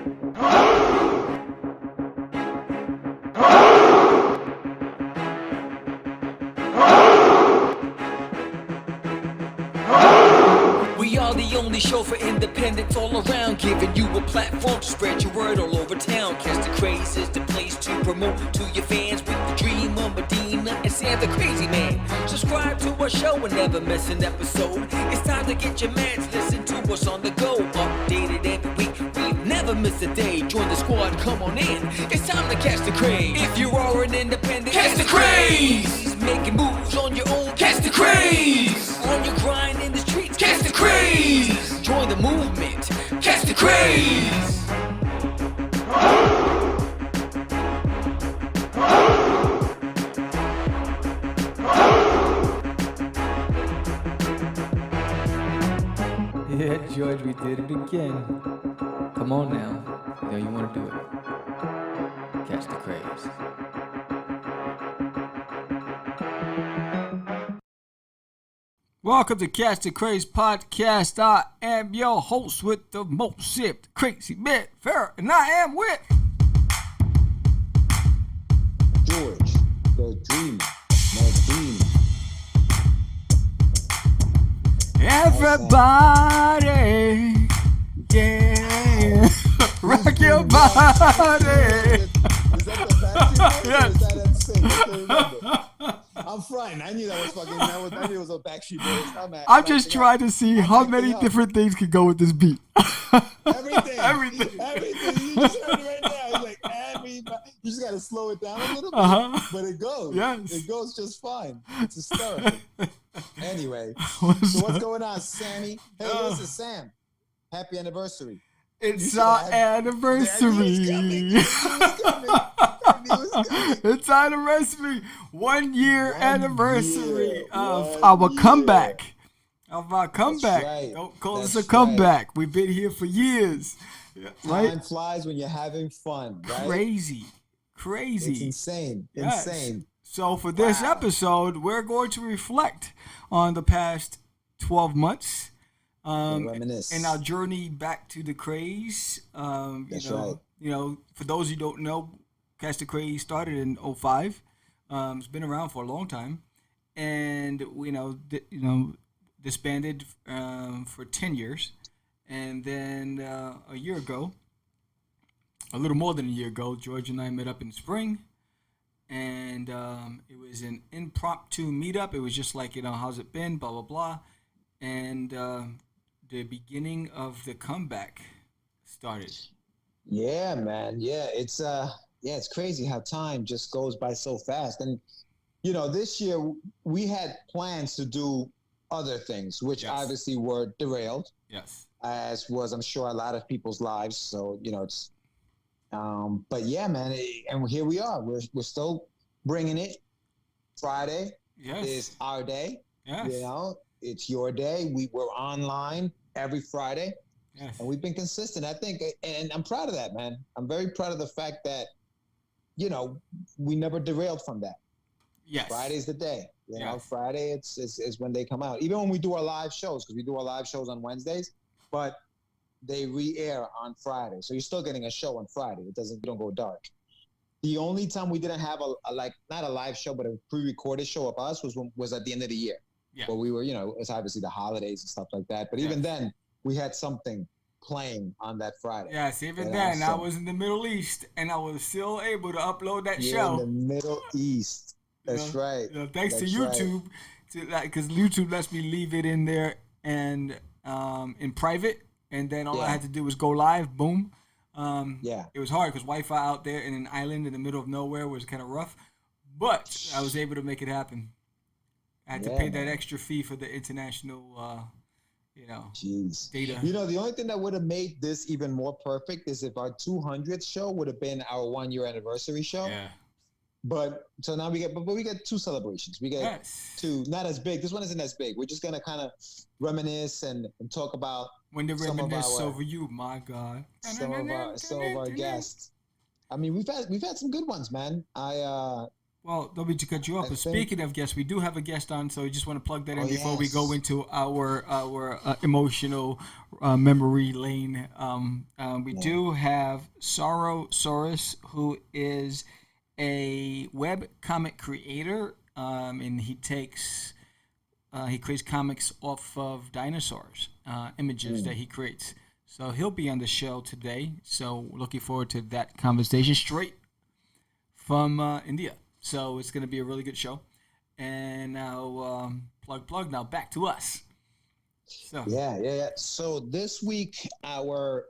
We are the only show for independents all around, giving you a platform to spread your word all over town. Catch the Craze is the place to promote to your fans with the dream of Medina and Sam the Crazy Man. Subscribe to our show and never miss an episode. It's time to get your meds, listen to us on the go. Updated every week, we never miss a day. Join the squad, come on in. It's time to catch the Craze. If you are an independent, catch the Craze. Making moves on your own, catch the Craze. On your grind in the streets, catch the Craze. Join the movement, catch the Craze. Yeah, George, we did it again. Come on now. You know you want to do it. Catch the Craze. Welcome to Catch the Craze podcast. I am your host with the most sipped, crazy man, Farrah, and I am with George, the dream, Nadine. everybody. Yeah, rock your body. Is that the Backstreet Boys? Yes. Or is that NSYNC? I can't remember. I'm frying. I knew that was fucking. I knew it was a Backstreet Boys. I'm just trying to see how many different things could go with this beat. Everything. Everything. You just heard it right now. It's like everybody. You just gotta slow it down a little bit, but it goes. Yes. It goes just fine. It's hysterical. Anyway, so what's going on, Sammy? Hey, this is Sam. Happy anniversary. It's our anniversary. It's our anniversary. 1 year anniversary of our comeback. right. Don't call us That's a comeback. We've been here for years. Right? Time flies when you're having fun, right? Crazy. It's insane. Yes. Insane. So for this episode, we're going to reflect on the past 12 months. Reminisce. And our journey back to the Craze. That's you know, right. You know, for those who don't know, Catch the Craze started in 2005. It's been around for a long time, and disbanded for 10 years, and then a year ago, a little more than a year ago, George and I met up in the spring, and it was an impromptu meetup. It was just like, how's it been, blah blah blah, and the beginning of the comeback started. Yeah, man. Yeah, it's crazy how time just goes by so fast. And this year we had plans to do other things, which obviously were derailed. Yes. As was, I'm sure, a lot of people's lives. So it's, but yeah, man. And here we are. We're still bringing it. Friday is our day. Yes. It's your day. We're online every Friday. Yes. And we've been consistent, I think, and I'm proud of that, man. I'm very proud of the fact that, we never derailed from that. Yes. Friday's the day. Yes. Friday is when they come out. Even when we do our live shows, because we do our live shows on Wednesdays, but they re-air on Friday. So you're still getting a show on Friday. You don't go dark. The only time we didn't have not a live show, but a pre-recorded show of us was at the end of the year. Yeah. But we were, it's obviously the holidays and stuff like that. But even then, we had something playing on that Friday. Yes, even then, I was in the Middle East, and I was still able to upload that You're show. in the Middle East. That's right. Thanks to YouTube, because YouTube lets me leave it in there and in private, and then all I had to do was go live. Boom. It was hard because Wi-Fi out there in an island in the middle of nowhere was kind of rough, but I was able to make it happen. I had to pay that extra fee for the international. Jeez. Data. The only thing that would have made this even more perfect is if our 200th show would have been our 1 year anniversary show. Yeah. But so now we get two celebrations. We get two, not as big. This one isn't as big. We're just gonna kind of reminisce and talk about when they reminisce over you, my God. Some of our guests. I mean, we've had some good ones, man. Well, don't mean to cut you off, but speaking of guests, we do have a guest on, so we just want to plug that in before we go into our emotional memory lane. We do have Saurus, who is a web comic creator, and he creates comics off of dinosaurs, images that he creates. So he'll be on the show today. So looking forward to that conversation straight from India. So it's going to be a really good show. And now, plug. Now back to us. So Yeah. So this week, our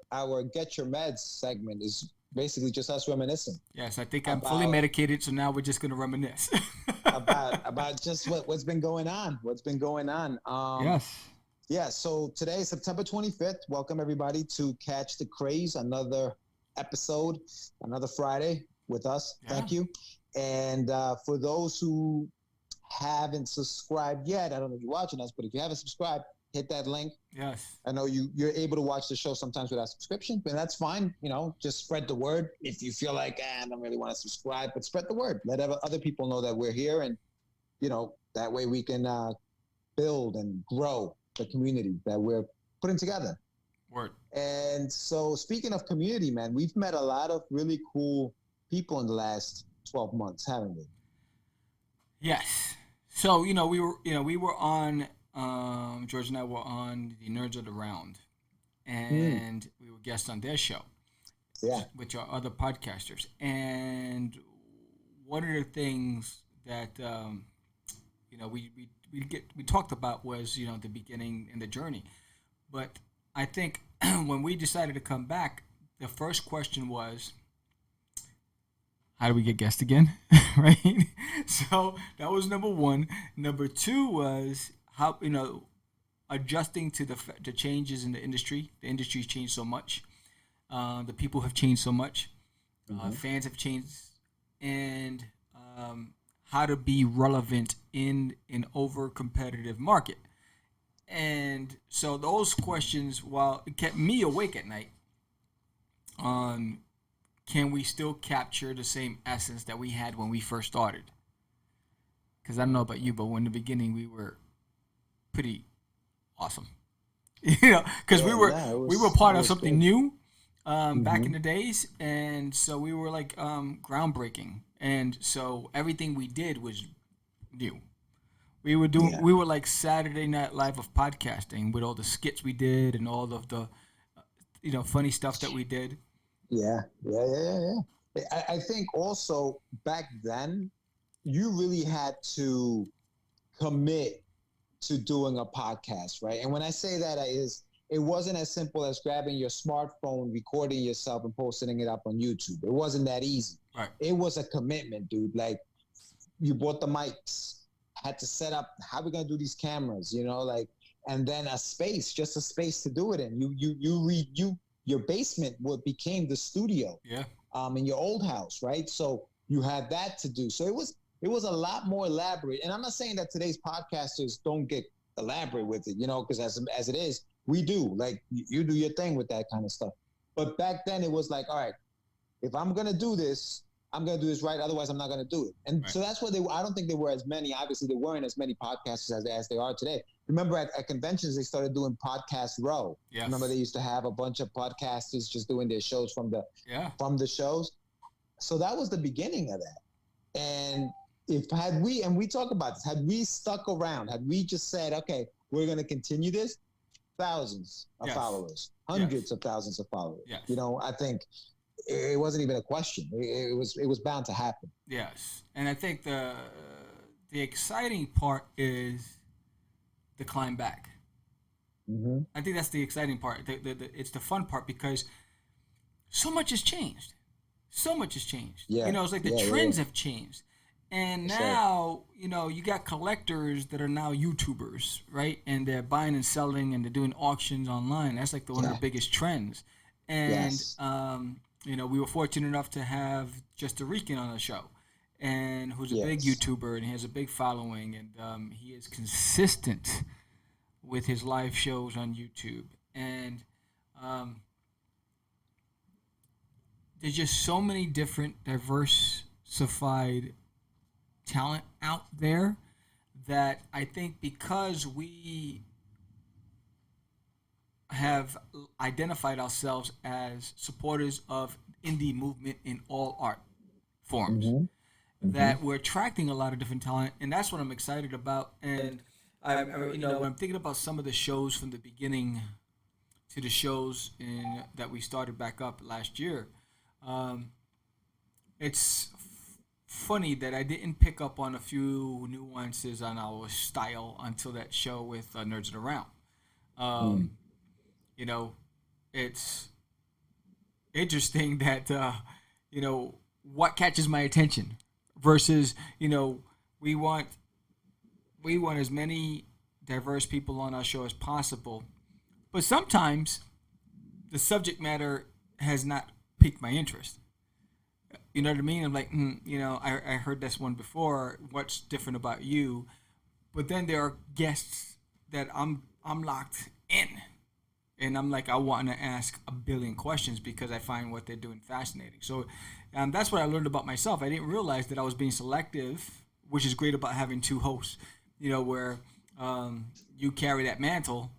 Get Your Meds segment is basically just us reminiscing. Yes, I think I'm fully medicated, so now we're just going to reminisce about just what's been going on. Yes. Yeah, so today, September 25th, welcome everybody to Catch the Craze, another episode, another Friday with us. Yeah. Thank you. And for those who haven't subscribed yet, I don't know if you're watching us, but if you haven't subscribed, hit that link. Yes. I know you're able to watch the show sometimes without subscription, but that's fine. Just spread the word. If you feel like, I don't really want to subscribe, but spread the word. Let other people know that we're here, and, that way we can build and grow the community that we're putting together. Word. And so, speaking of community, man, we've met a lot of really cool people in the last 12 months, haven't we? Yes. So, we were on, George and I were on the Nerds of the Round, and we were guests on their show. Yeah. With our other podcasters. And one of the things that, we talked about was, the beginning and the journey. But I think when we decided to come back, the first question was, how do we get guests again? Right? So that was number one. Number two was how, adjusting to the changes in the industry. The industry's changed so much. The people have changed so much. Fans have changed. And how to be relevant in an over-competitive market. And so those questions, while it kept me awake at night, on can we still capture the same essence that we had when we first started? Because I don't know about you, but in the beginning we were pretty awesome. Because we were part of something new back in the days, and so we were like groundbreaking, and so everything we did was new. We were like Saturday Night Live of podcasting with all the skits we did and all of the funny stuff that we did. Yeah. I think also back then you really had to commit to doing a podcast, right? And when I say that, it wasn't as simple as grabbing your smartphone, recording yourself, and posting it up on YouTube. It wasn't that easy. Right. It was a commitment, dude. Like, you bought the mics, had to set up how we're gonna do these cameras, and then just a space to do it in. Your basement became the studio. Yeah. In your old house, right? So you had that to do. So it was a lot more elaborate. And I'm not saying that today's podcasters don't get elaborate with it, because as it is, we do. Like, you do your thing with that kind of stuff. But back then it was like, all right, if I'm going to do this, I'm going to do this right. Otherwise, I'm not going to do it. And so that's what I don't think there were as many. Obviously, there weren't as many podcasters as they are today. Remember at conventions, they started doing Podcast Row. Yes. Remember they used to have a bunch of podcasters just doing their shows from the shows. So that was the beginning of that. And we talk about this, had we stuck around, had we just said, okay, we're going to continue this, thousands of followers, hundreds of thousands of followers. Yes. I think it wasn't even a question. It was bound to happen. Yes. And I think the exciting part is the climb back. Mm-hmm. I think that's the exciting part. It's the fun part because so much has changed. Yeah. It's like the trends have changed. And now, you got collectors that are now YouTubers, right? And they're buying and selling and they're doing auctions online. That's like one of the biggest trends. And, we were fortunate enough to have Just a Rican on the show, and who's a big YouTuber, and he has a big following, and he is consistent with his live shows on YouTube. And there's just so many different diversified talent out there that I think because we have identified ourselves as supporters of indie movement in all art forms, that we're attracting a lot of different talent, and that's what I'm excited about. And when I'm thinking about some of the shows from the beginning to the shows that we started back up last year, it's funny that I didn't pick up on a few nuances on our style until that show with Nerds in Around. It's interesting that what catches my attention versus we want as many diverse people on our show as possible, but sometimes the subject matter has not piqued my interest. You know what I mean? I'm like, I heard this one before. What's different about you? But then there are guests that I'm locked in, and I'm like, I want to ask a billion questions because I find what they're doing fascinating. So that's what I learned about myself. I didn't realize that I was being selective, which is great about having two hosts. Where you carry that mantle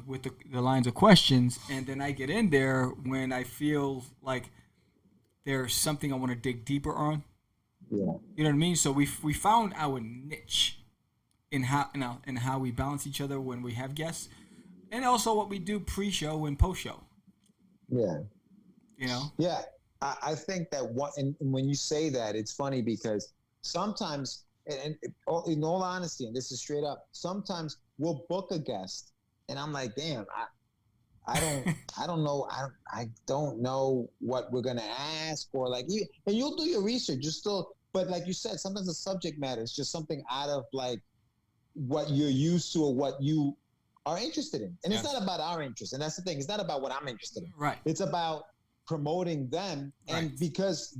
with the lines of questions, and then I get in there when I feel like there's something I want to dig deeper on. Yeah. You know what I mean? So we found our niche in how we balance each other when we have guests, and also what we do pre-show and post-show. Yeah. Yeah. I think that and when you say that, it's funny because sometimes, and in all honesty, and this is straight up, sometimes we'll book a guest, and I'm like, damn, I don't know. I don't know what we're gonna ask, or like and you'll do your research. You still, but like you said, sometimes the subject matter is just something out of like what you're used to or what you are interested in. And It's not about our interest, and that's the thing. It's not about what I'm interested in. Right. It's about promoting them, and because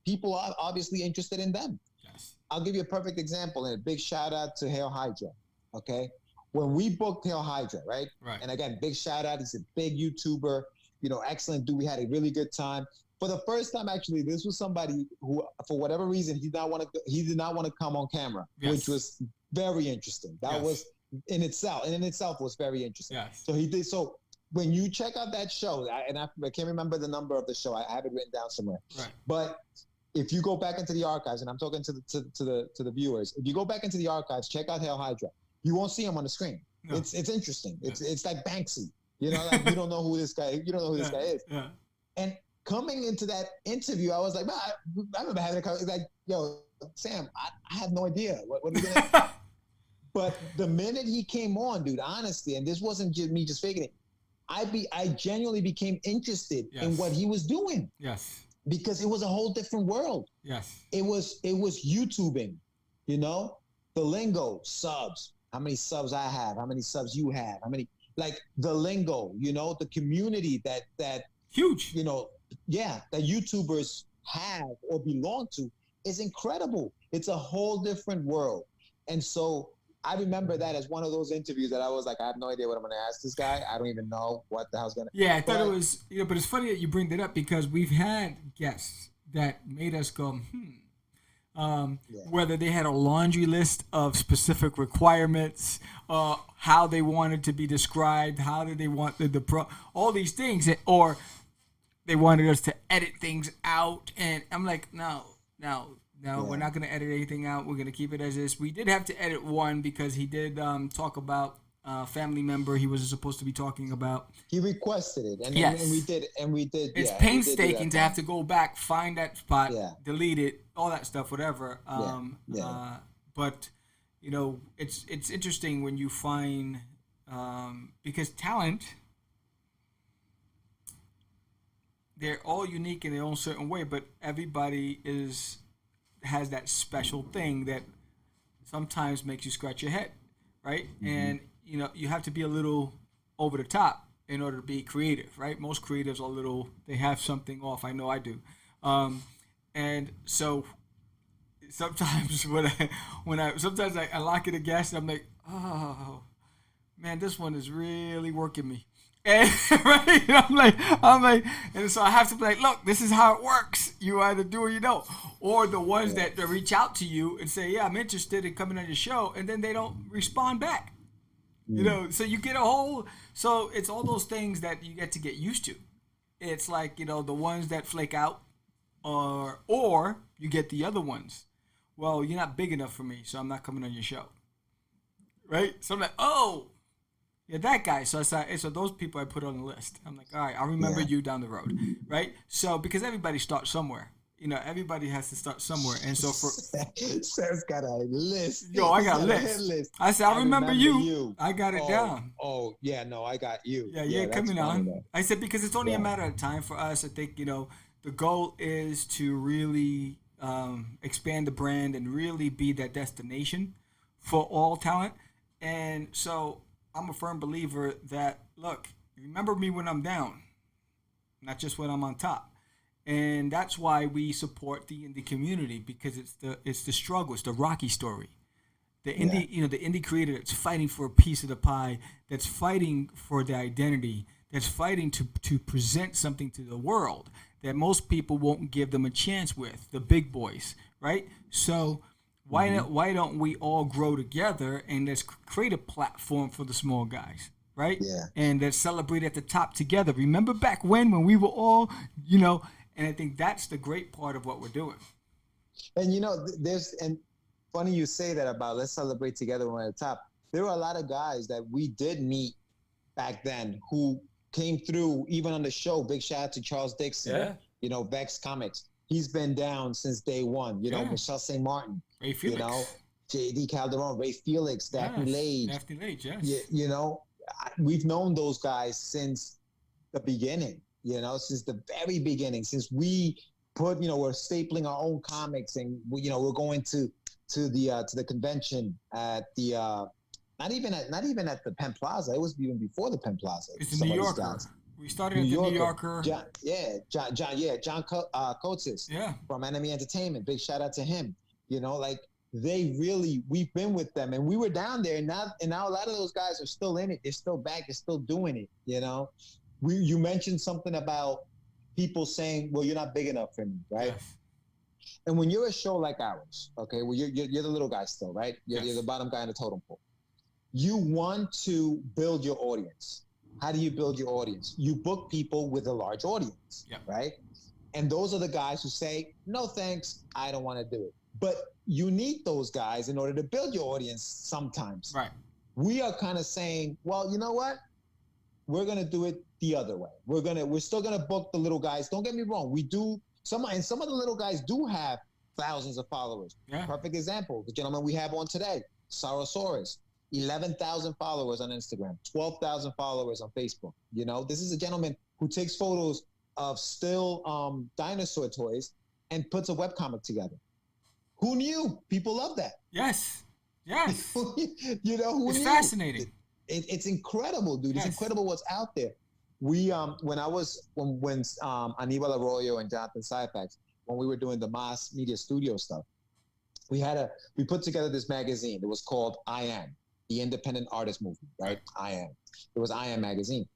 people are obviously interested in them. Yes. I'll give you a perfect example, and a big shout out to Hail Hydra. Okay. When we booked Hail Hydra, right? And again, big shout out. He's a big YouTuber, excellent dude. We had a really good time. For the first time, actually, this was somebody who, for whatever reason, he did not want to come on camera, which was very interesting. That was in itself was very interesting. Yes. So he did. So when you check out that show, I can't remember the number of the show. I have it written down somewhere. Right. But if you go back into the archives, and I'm talking to the viewers, if you go back into the archives, check out Hail Hydra. You won't see him on the screen. No. It's interesting. It's like Banksy. Like you don't know who this guy. You don't know who this guy is. Yeah. And coming into that interview, I was like, man, I remember having a conversation. Like, yo, Sam, I have no idea what are we gonna. But the minute he came on, dude, honestly, and this wasn't just me just faking it, I genuinely became interested in what he was doing. Yes. Because it was a whole different world. Yes. It was YouTubing, the lingo, subs. How many subs I have, how many subs you have, how many, like the lingo, the community that huge, that YouTubers have or belong to is incredible. It's a whole different world. And so I remember that as one of those interviews that I was like, I have no idea what I'm going to ask this guy. I don't even know what the hell's going to. Yeah, I thought it was, but it's funny that you bring that up because we've had guests that made us go, whether they had a laundry list of specific requirements, how they wanted to be described, how did they want all these things, or they wanted us to edit things out, and I'm like, no, we're not going to edit anything out. We're going to keep it as is. We did have to edit one because he did talk about family member he was supposed to be talking about. He requested it, and we did. It's painstaking to have to go back, find that spot, delete it, all that stuff, whatever. But it's interesting when you find because talent, they're all unique in their own certain way, but everybody has that special thing that sometimes makes you scratch your head, right? Mm-hmm. And you have to be a little over the top in order to be creative, right? Most creatives are they have something off. I know I do. And so sometimes sometimes I lock in a guest and I'm like, oh man, this one is really working me. And right, I'm like, and so I have to be like, look, this is how it works. You either do or you don't. Or the ones that reach out to you and say, yeah, I'm interested in coming on your show, and then they don't respond back. You know, so you get a whole, so it's all those things that you get to get used to. It's like, you know, the ones that flake out, or you get the other ones. Well, you're not big enough for me, so I'm not coming on your show. Right? So I'm like, oh, yeah, that guy. So those people I put on the list. I'm like, all right, I'll remember you down the road. Right? So because everybody starts somewhere. You know, everybody has to start somewhere. And so for Sarah's got a list. Yo, I got a list. I said, I remember you. I got it down. Oh, yeah, no, I got you. Yeah, you're coming on. I said, because it's only a matter of time for us. I think, you know, the goal is to really expand the brand and really be that destination for all talent. And so I'm a firm believer that, look, remember me when I'm down, not just when I'm on top. And that's why we support the indie community, because it's the struggle, it's the Rocky story. The indie, you know, the indie creator that's fighting for a piece of the pie, that's fighting for their identity, that's fighting to present something to the world that most people won't give them a chance with, the big boys, right? So why don't we all grow together and let's create a platform for the small guys, right? Yeah. And let's celebrate at the top together. Remember back when we were all, you know. And I think that's the great part of what we're doing. And, you know, and funny you say that about let's celebrate together when we're at the top. There were a lot of guys that we did meet back then who came through, even on the show. Big shout out to Charles Dixon, you know, Vex Comics. He's been down since day one. You know, Michelle St. Martin, Ray Felix. You know, J.D. Calderon, Ray Felix, Daphne Lage. Daphne Lage, yes. You know, we've known those guys since the beginning. You know, since the very beginning, since we we're stapling our own comics, and we're going to the convention at the not even at the Penn Plaza. It was even before the Penn Plaza. It's the New Yorker. We started at the New Yorker. John Coates from Enemy Entertainment. Big shout out to him. You know, like we've been with them, and we were down there, and now a lot of those guys are still in it. They're still back. They're still doing it. You know. You mentioned something about people saying, well, you're not big enough for me, right? Yes. And when you're a show like ours, okay, well, you're the little guy still, right? You're the bottom guy in the totem pole. You want to build your audience. How do you build your audience? You book people with a large audience, right? And those are the guys who say, no, thanks, I don't want to do it. But you need those guys in order to build your audience sometimes. Right. We are kind of saying, well, you know what? We're going to do it the other way. We're still going to book the little guys. Don't get me wrong. We do some of the little guys do have thousands of followers. Yeah. Perfect example. The gentleman we have on today, Saurus, 11,000 followers on Instagram, 12,000 followers on Facebook. You know, this is a gentleman who takes photos of still dinosaur toys and puts a webcomic together. Who knew? People love that. Yes. You know, who it's knew? Fascinating. It's incredible, dude. It's incredible what's out there. We when Aníbal Arroyo and Jonathan Syfax, when we were doing the Mass Media Studio stuff, we put together this magazine. It was called I Am, the Independent Artist Movement, right? I Am. It was I Am magazine,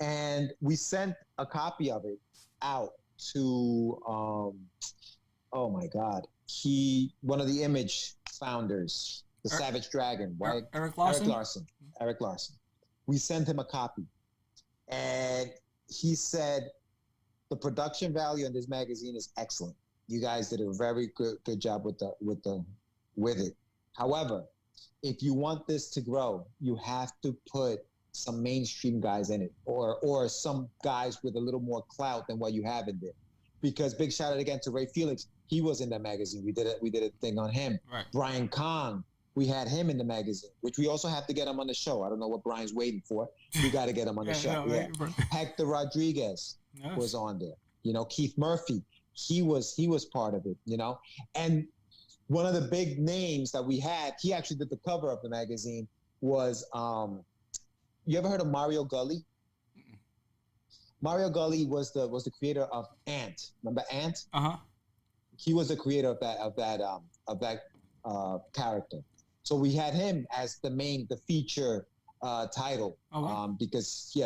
and we sent a copy of it out to oh my God, one of the Image founders, the Savage Dragon, right? Eric Larson. Eric Larson. We sent him a copy, and he said the production value on this magazine is excellent. You guys did a very good job with it. However, if you want this to grow, you have to put some mainstream guys in it, or some guys with a little more clout than what you have in there. Because big shout out again to Ray Felix. He was in that magazine. We did a thing on him. Right. Brian Kahn. We had him in the magazine, which we also have to get him on the show. I don't know what Brian's waiting for. We got to get him on the show. No, Hector Rodriguez was on there. You know, Keith Murphy, he was part of it, you know. And one of the big names that we had, he actually did the cover of the magazine, was, you ever heard of Mario Gully? Mm-mm. Mario Gully was the creator of Ant. Remember Ant? Uh-huh. He was the creator of that character. So we had him as the feature title, because he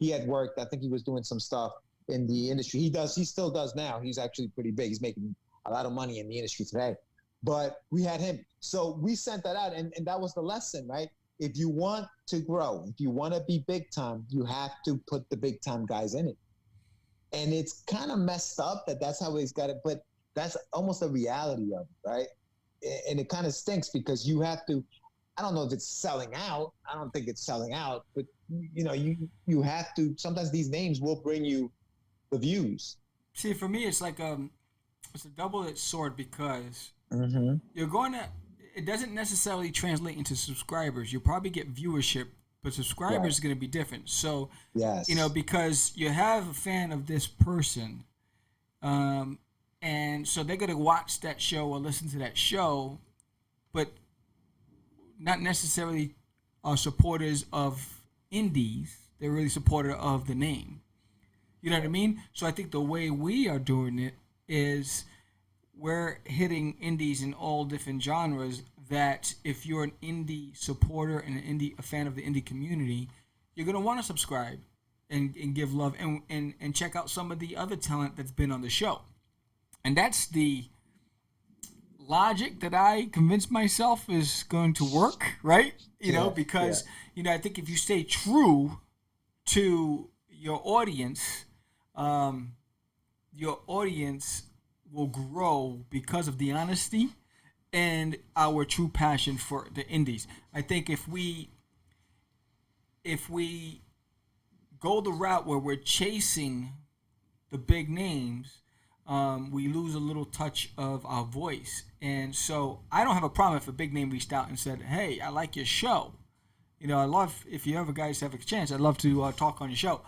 had worked. I think he was doing some stuff in the industry. He still does now. He's actually pretty big. He's making a lot of money in the industry today. But we had him. So we sent that out, and that was the lesson, right? If you want to grow, if you want to be big time, you have to put the big time guys in it. And it's kind of messed up that's how he's got it, but that's almost the reality of it, right? And it kind of stinks because you have to, I don't know if it's selling out. I don't think it's selling out, but you have to, sometimes these names will bring you the views. See, for me, it's like it's a double-edged sword because you're going to, it doesn't necessarily translate into subscribers. You probably get viewership, but subscribers is going to be different. So, yes, because you have a fan of this person, and so they're going to watch that show or listen to that show, but not necessarily are supporters of indies. They're really supporter of the name. You know what I mean? So I think the way we are doing it is we're hitting indies in all different genres, that if you're an indie supporter and a fan of the indie community, you're going to want to subscribe and give love and check out some of the other talent that's been on the show. And that's the logic that I convinced myself is going to work, right? Because I think if you stay true to your audience will grow because of the honesty and our true passion for the indies. I think if we go the route where we're chasing the big names, we lose a little touch of our voice. And so I don't have a problem if a big name reached out and said, "Hey, I like your show. I love, if you ever guys have a chance, I'd love to talk on your show."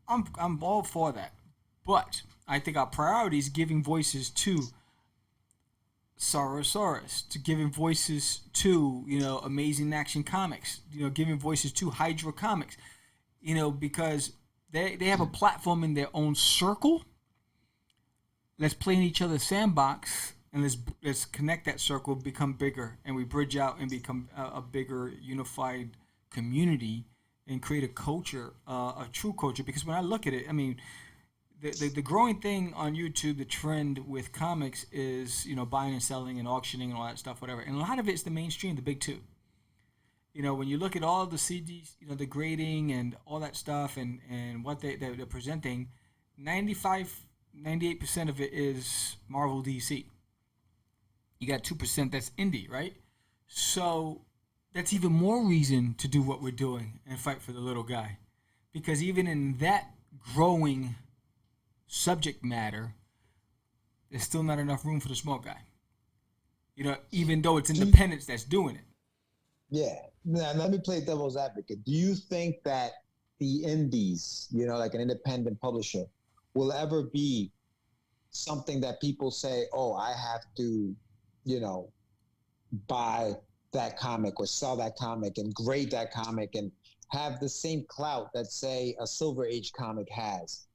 I'm all for that. But I think our priority is giving voices to Saurus, to giving voices to, Amazing Action Comics, giving voices to Hydra Comics, because they have a platform in their own circle. Let's play in each other's sandbox, and let's connect that circle, become bigger, and we bridge out and become a bigger unified community and create a culture, a true culture. Because when I look at it, I mean, the growing thing on YouTube, the trend with comics is, buying and selling and auctioning and all that stuff, whatever. And a lot of it's the mainstream, the big two. When you look at all the CDs, the grading and all that stuff and what they're presenting, 98% of it is Marvel DC. You got 2% that's indie, right? So that's even more reason to do what we're doing and fight for the little guy. Because even in that growing subject matter, there's still not enough room for the small guy. Even though it's independents that's doing it. Yeah. Now, let me play devil's advocate. Do you think that the indies, like an independent publisher, will ever be something that people say, "Oh, I have to, buy that comic or sell that comic and grade that comic and have the same clout that, say, a Silver Age comic has"?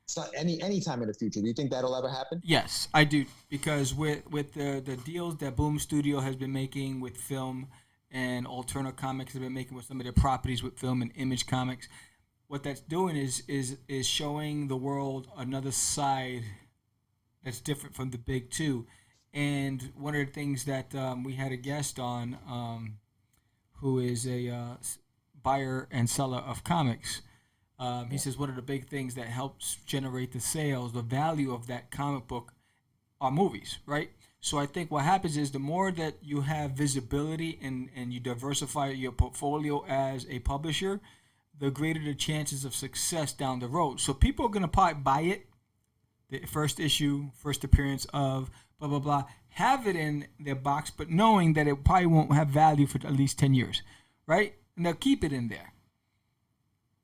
So any time in the future, do you think that'll ever happen? Yes, I do, because with the deals that Boom Studio has been making with film and Alterna Comics have been making with some of their properties with film and Image Comics, what that's doing is showing the world another side that's different from the big two. And one of the things that we had a guest on, who is a buyer and seller of comics. He says one of the big things that helps generate the sales, the value of that comic book, are movies, right? So I think what happens is the more that you have visibility and you diversify your portfolio as a publisher, the greater the chances of success down the road. So people are going to probably buy it, the first issue, first appearance of blah, blah, blah, have it in their box, but knowing that it probably won't have value for at least 10 years, right? And they'll keep it in there.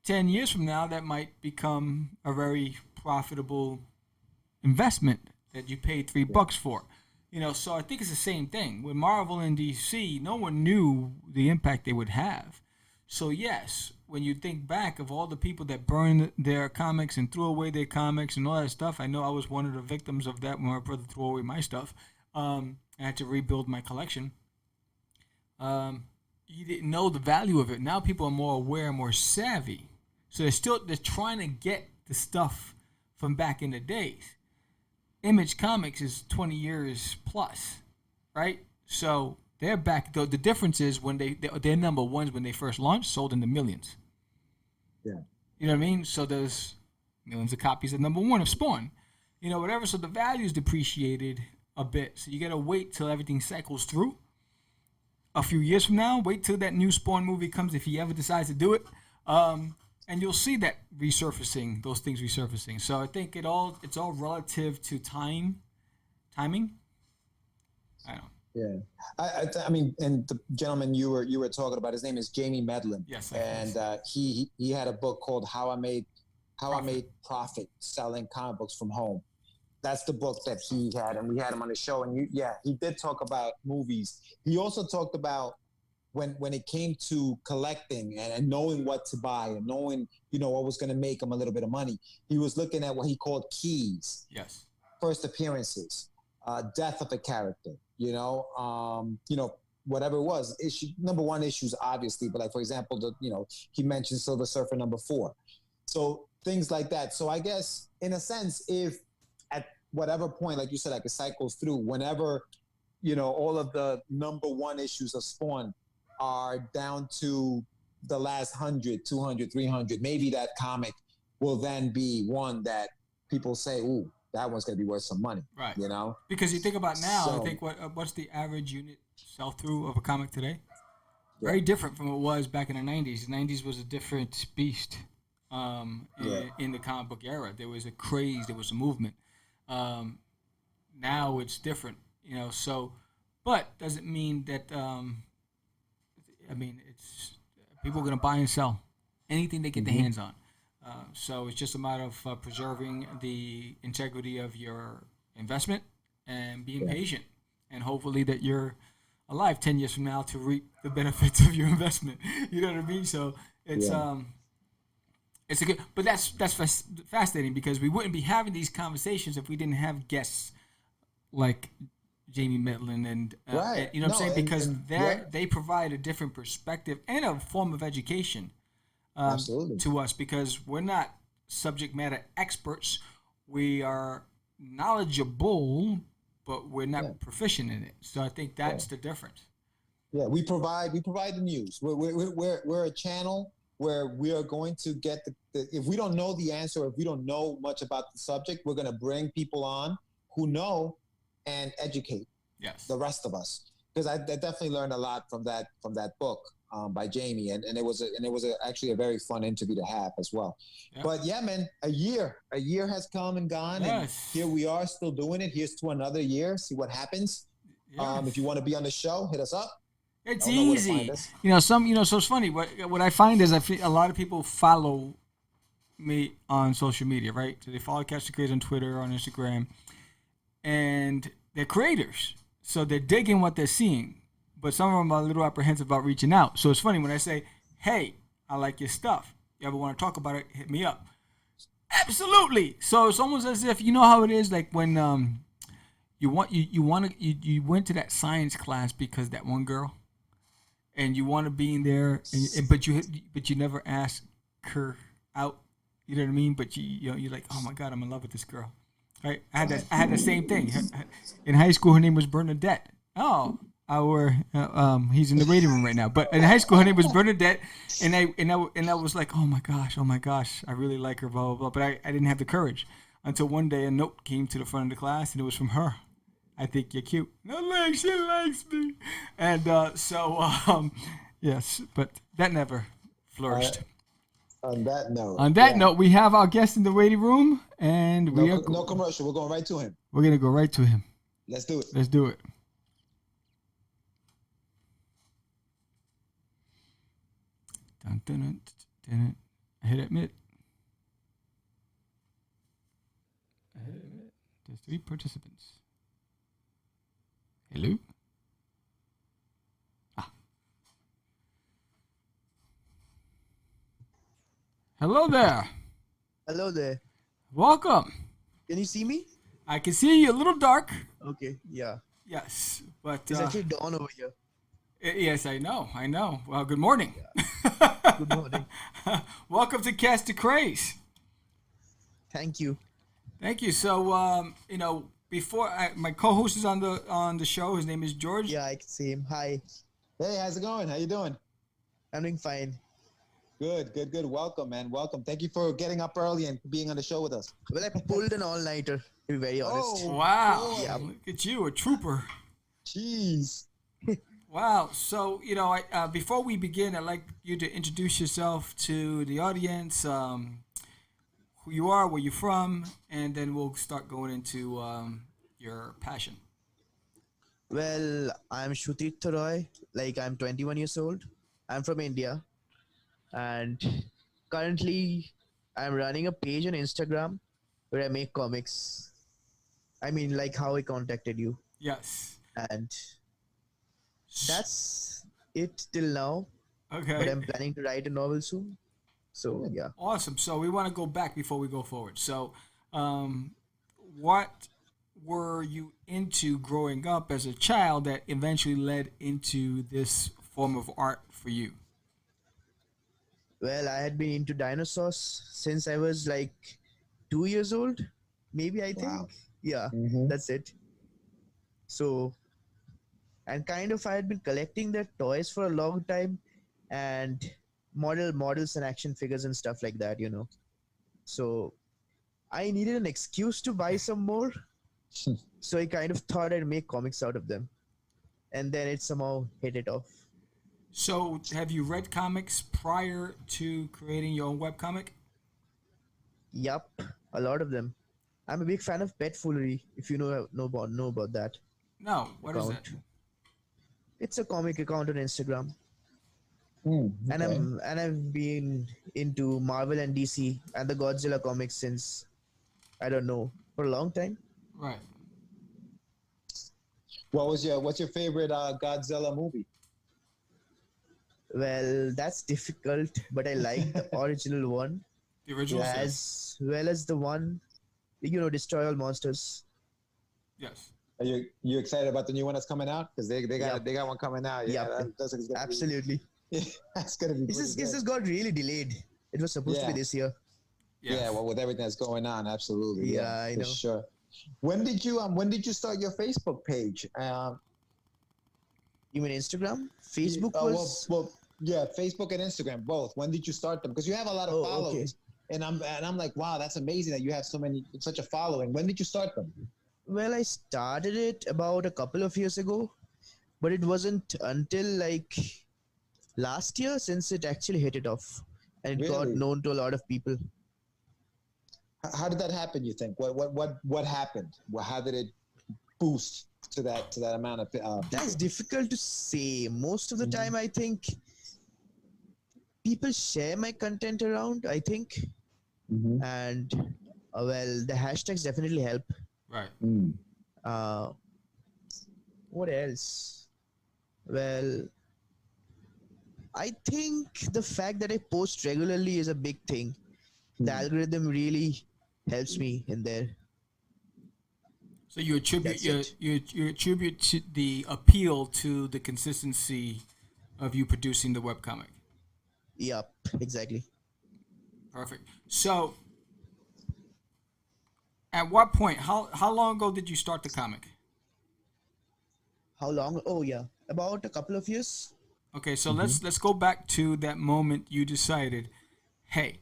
10 years from now, that might become a very profitable investment that you paid $3 for. So I think it's the same thing. With Marvel and DC, no one knew the impact they would have. So yes, when you think back of all the people that burned their comics and threw away their comics and all that stuff, I know I was one of the victims of that when my brother threw away my stuff. I had to rebuild my collection. You didn't know the value of it. Now people are more aware, more savvy. So they're trying to get the stuff from back in the days. Image Comics is 20 years plus, right? So they're back. The difference is when they're number ones when they first launched, sold in the millions. Yeah. You know what I mean? So there's millions of copies of number one of Spawn. You know, whatever. So the value's depreciated a bit. So you got to wait till everything cycles through. A few years from now, wait till that new Spawn movie comes if he ever decides to do it. And you'll see that resurfacing, those things resurfacing. So I think it's all relative to timing. I don't know. Yeah, I mean, and the gentleman you were talking about, his name is Jamie Medlin. Yes, and he had a book called How I Made Profit Selling Comic Books from Home. That's the book that he had, and we had him on the show. And he did talk about movies. He also talked about when it came to collecting and knowing what to buy and knowing what was going to make him a little bit of money. He was looking at what he called keys. Yes. First appearances, death of a character. Whatever it was. Number one issues, obviously, but like for example, he mentioned Silver Surfer number 4. So things like that. So I guess in a sense, if at whatever point, like you said, like it cycles through, whenever all of the number one issues of Spawn are down to the last 100, 200, 300, maybe that comic will then be one that people say, ooh, that one's going to be worth some money. Right. Because you think about now, I think what's the average unit sell-through of a comic today? Yeah. Very different from what it was back in the 90s. The 90s was a different beast in the comic book era. There was a craze, there was a movement. Now it's different, but doesn't mean that, it's people are going to buy and sell anything they get their hands on. So it's just a matter of preserving the integrity of your investment and being patient, and hopefully that you're alive 10 years from now to reap the benefits of your investment. You know what I mean? So it's it's a good, but that's fascinating because we wouldn't be having these conversations if we didn't have guests like Jamie Medlin and you know what I'm saying, because they provide a different perspective and a form of education. Absolutely. To us, because we're not subject matter experts. We are knowledgeable, but we're not proficient in it. So I think that's the difference. Yeah, we provide the news. We're a channel where we are going to get the if we don't know the answer, if we don't know much about the subject, we're going to bring people on who know and educate the rest of us. Because I definitely learned a lot from that book. By Jamie, and it was actually a very fun interview to have as well. Yeah. But yeah, man, a year has come and gone, and here we are still doing it. Here's to another year. See what happens. Yes. If you want to be on the show, hit us up. It's easy. So it's funny. What I find is a lot of people follow me on social media, right? So they follow Catch the Craze on Twitter, on Instagram, and they're creators, so they're digging what they're seeing. But some of them are a little apprehensive about reaching out. So it's funny when I say, hey, I like your stuff. You ever want to talk about it, hit me up. Absolutely. So it's almost as if, how it is, like when you went to that science class because that one girl, and you want to be in there, but you never ask her out. You know what I mean? But you're like, oh my God, I'm in love with this girl. Right? I had the same thing. In high school, her name was Bernadette. Oh. He's in the waiting room right now. But in high school, her name was Bernadette, and I was like, oh my gosh, I really like her, blah blah blah. But I didn't have the courage until one day a note came to the front of the class, and it was from her. I think you're cute. No, like she likes me, and yes, but that never flourished. On that note, we have our guest in the waiting room, and no commercial. We're going right to him. We're gonna go right to him. Let's do it. Let's do it. Dun, dun, dun, dun, dun. I hit admit. There's 3 participants. Hello? Hello there. Hello there. Welcome. Can you see me? I can see you a little dark. Okay, yeah. Yes, but... It's actually dawn over here. Yes, I know. Well, good morning. Good morning. Welcome to Catch the Craze. Thank you. Thank you. So, my co-host is on the show. His name is George. Yeah, I can see him. Hi. Hey, how's it going? How you doing? I'm doing fine. Good. Welcome, man. Welcome. Thank you for getting up early and being on the show with us. Well, I pulled an all-nighter, to be very honest. Oh, Wow! boy. Look at you, a trooper. Jeez. Wow. So, before we begin, I'd like you to introduce yourself to the audience, who you are, where you're from, and then we'll start going into your passion. Well, I'm Shrutit Roy. Like, I'm 21 years old. I'm from India. And currently, I'm running a page on Instagram where I make comics. I mean, like how I contacted you. Yes. And that's it till now. But Okay. I'm planning to write a novel soon. So, yeah. Awesome. So we want to go back before we go forward. So, what were you into growing up as a child that eventually led into this form of art for you? Well, I had been into dinosaurs since I was like 2 years old. Maybe I think. Wow. Yeah, Mhm. that's it. So, and kind of I had been collecting their toys for a long time and models and action figures and stuff like that, So I needed an excuse to buy some more. So I kind of thought I'd make comics out of them. And then it somehow hit it off. So, have you read comics prior to creating your own webcomic? Yup, a lot of them. I'm a big fan of Pet Foolery, if you know about that No. What is that? account. It's a comic account on Instagram. And Okay. I've been into Marvel and DC and the Godzilla comics since I don't know, for a long time. Right. What's your favorite Godzilla movie? Well, that's difficult, but I like the original one The original. Yes. as well as the one, Destroy All Monsters. Yes. Are you excited about the new one that's coming out? Because they got Yep. they got one coming out. Yeah, Yep. that's gonna Absolutely. Be, that's gonna be. This pretty good. has got really delayed. It was supposed to be Yeah. this year. Yes. Yeah, well, with everything that's going on, absolutely. Yeah, I for know. sure. When did you start your Facebook page? You mean Instagram? Facebook well, was. yeah, Facebook and Instagram both. When did you start them? Because you have a lot of Oh, okay. followers, and I'm like, wow, that's amazing that you have such a following. When did you start them? Well, I started it about a couple of years ago, but it wasn't until like last year since it actually hit it off and it got Really? known to a lot of people. How did that happen? You think? What happened? How did it boost to that amount of people? That's difficult to say. Most of the time, I think people share my content around, I think, Mhm. and well, the hashtags definitely help. Right. Uh, what else? Well, I think the fact that I post regularly is a big thing. The algorithm really helps me in there. So you attribute That's you attribute to the appeal to the consistency of you producing the webcomic. Yep, exactly. Perfect. So, at what point? How long ago did you start the comic? How long? Oh yeah, about a couple of years. Okay, so let's go back to that moment you decided, hey,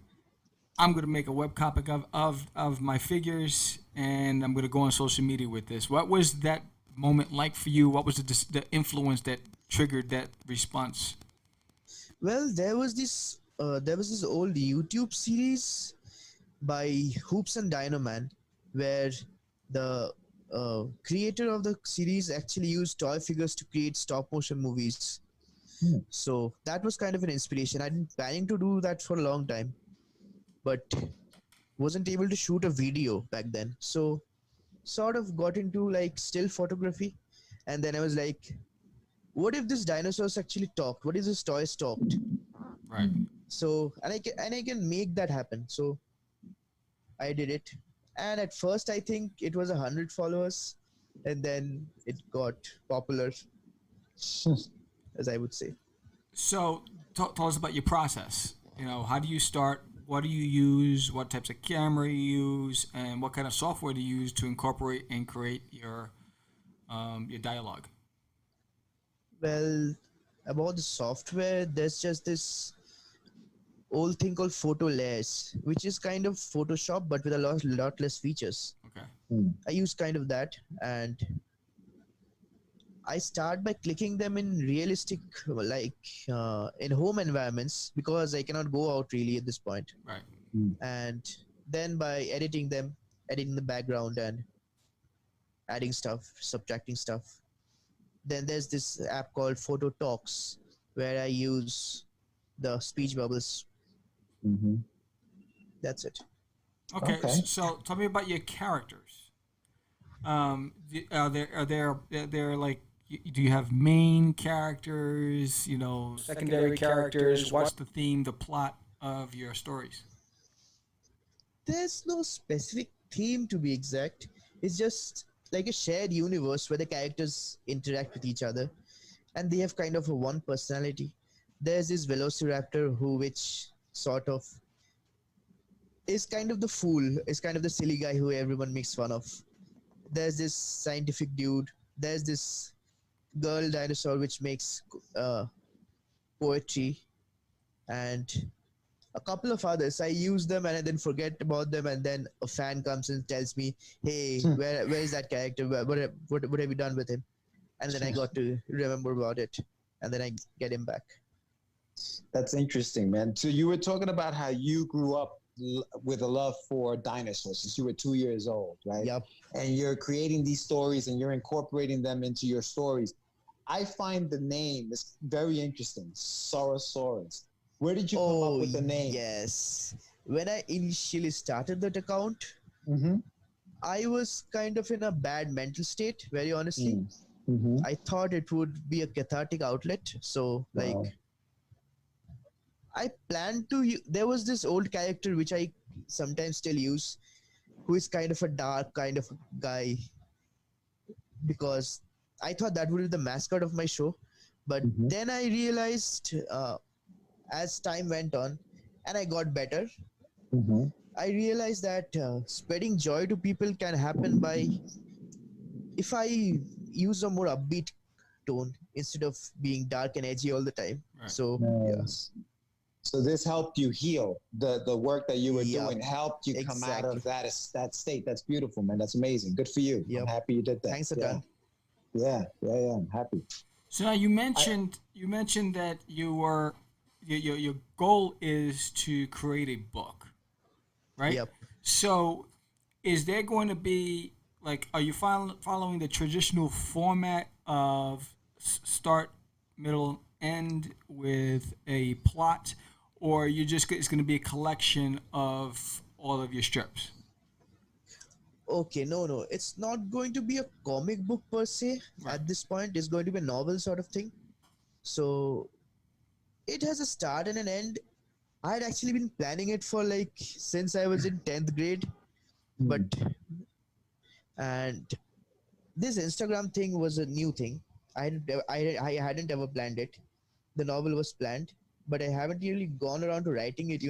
I'm gonna make a webcomic of my figures, and I'm gonna go on social media with this. What was that moment like for you? What was the influence that triggered that response? Well, there was this old YouTube series by Hoops and Dinoman, where the creator of the series actually used toy figures to create stop motion movies. So that was kind of an inspiration. I'd been planning to do that for a long time, but wasn't able to shoot a video back then. So sort of got into like still photography, and then I was like, what if this dinosaurs actually talked? What if this toys talked? Right. So and I can make that happen. So I did it, and at first I think it was 100 followers, and then it got popular, as I would say. So tell us about your process. How do you start? what do you use? What types of camera you use, and what kind of software do you use to incorporate and create your dialogue? Well, about the software, there's just this old thing called photo layers, which is kind of Photoshop but with a lot less features. Okay. I use kind of that, and I start by clicking them in realistic, like in home environments, because I cannot go out really at this point. Right. And then by editing them, editing the background and adding stuff, subtracting stuff. Then there's this app called Photo Talks, where I use the speech bubbles. That's it. Okay. Okay. So tell me about your characters. Are there like, do you have main characters? You know, secondary characters. What's the theme, the plot of your stories? There's no specific theme to be exact. It's just like a shared universe where the characters interact with each other and they have kind of a one personality. There's this velociraptor which sort of is kind of the fool, is kind of the silly guy who everyone makes fun of. There's this scientific dude. There's this girl dinosaur which makes poetry, and a couple of others. I use them and I then forget about them, and then a fan comes and tells me, "Hey, where is that character? What have you done with him?" And then I got to remember about it, and then I get him back. That's interesting, man. So you were talking about how you grew up with a love for dinosaurs since you were 2 years old, right? Yep. And you're creating these stories and you're incorporating them into your stories. I find the name is very interesting, Saurus. Where did you come up with the name? Yes. When I initially started that account, I was kind of in a bad mental state, very honestly. I thought it would be a cathartic outlet. So, like, I planned to. There was this old character which I sometimes still use, who is kind of a dark kind of guy, because I thought that would be the mascot of my show. But then I realized, as time went on, and I got better, I realized that spreading joy to people can happen by if I use a more upbeat tone instead of being dark and edgy all the time. Right. So Yes. So this helped you heal. The work that you were doing helped you come out of that state. That's beautiful, man. That's amazing. Good for you. I'm happy you did that. Thanks a ton. Yeah. I'm happy. So now you mentioned that your goal is to create a book, right? Yep. So is there going to be, like, are you following the traditional format of start, middle, end with a plot, or it's going to be a collection of all of your strips? Okay, no. It's not going to be a comic book per se at this point. It's going to be a novel sort of thing. So it has a start and an end. I had actually been planning it for since I was in 10th grade. And this Instagram thing was a new thing. I hadn't ever planned it. The novel was planned, but I haven't really gone around to writing it,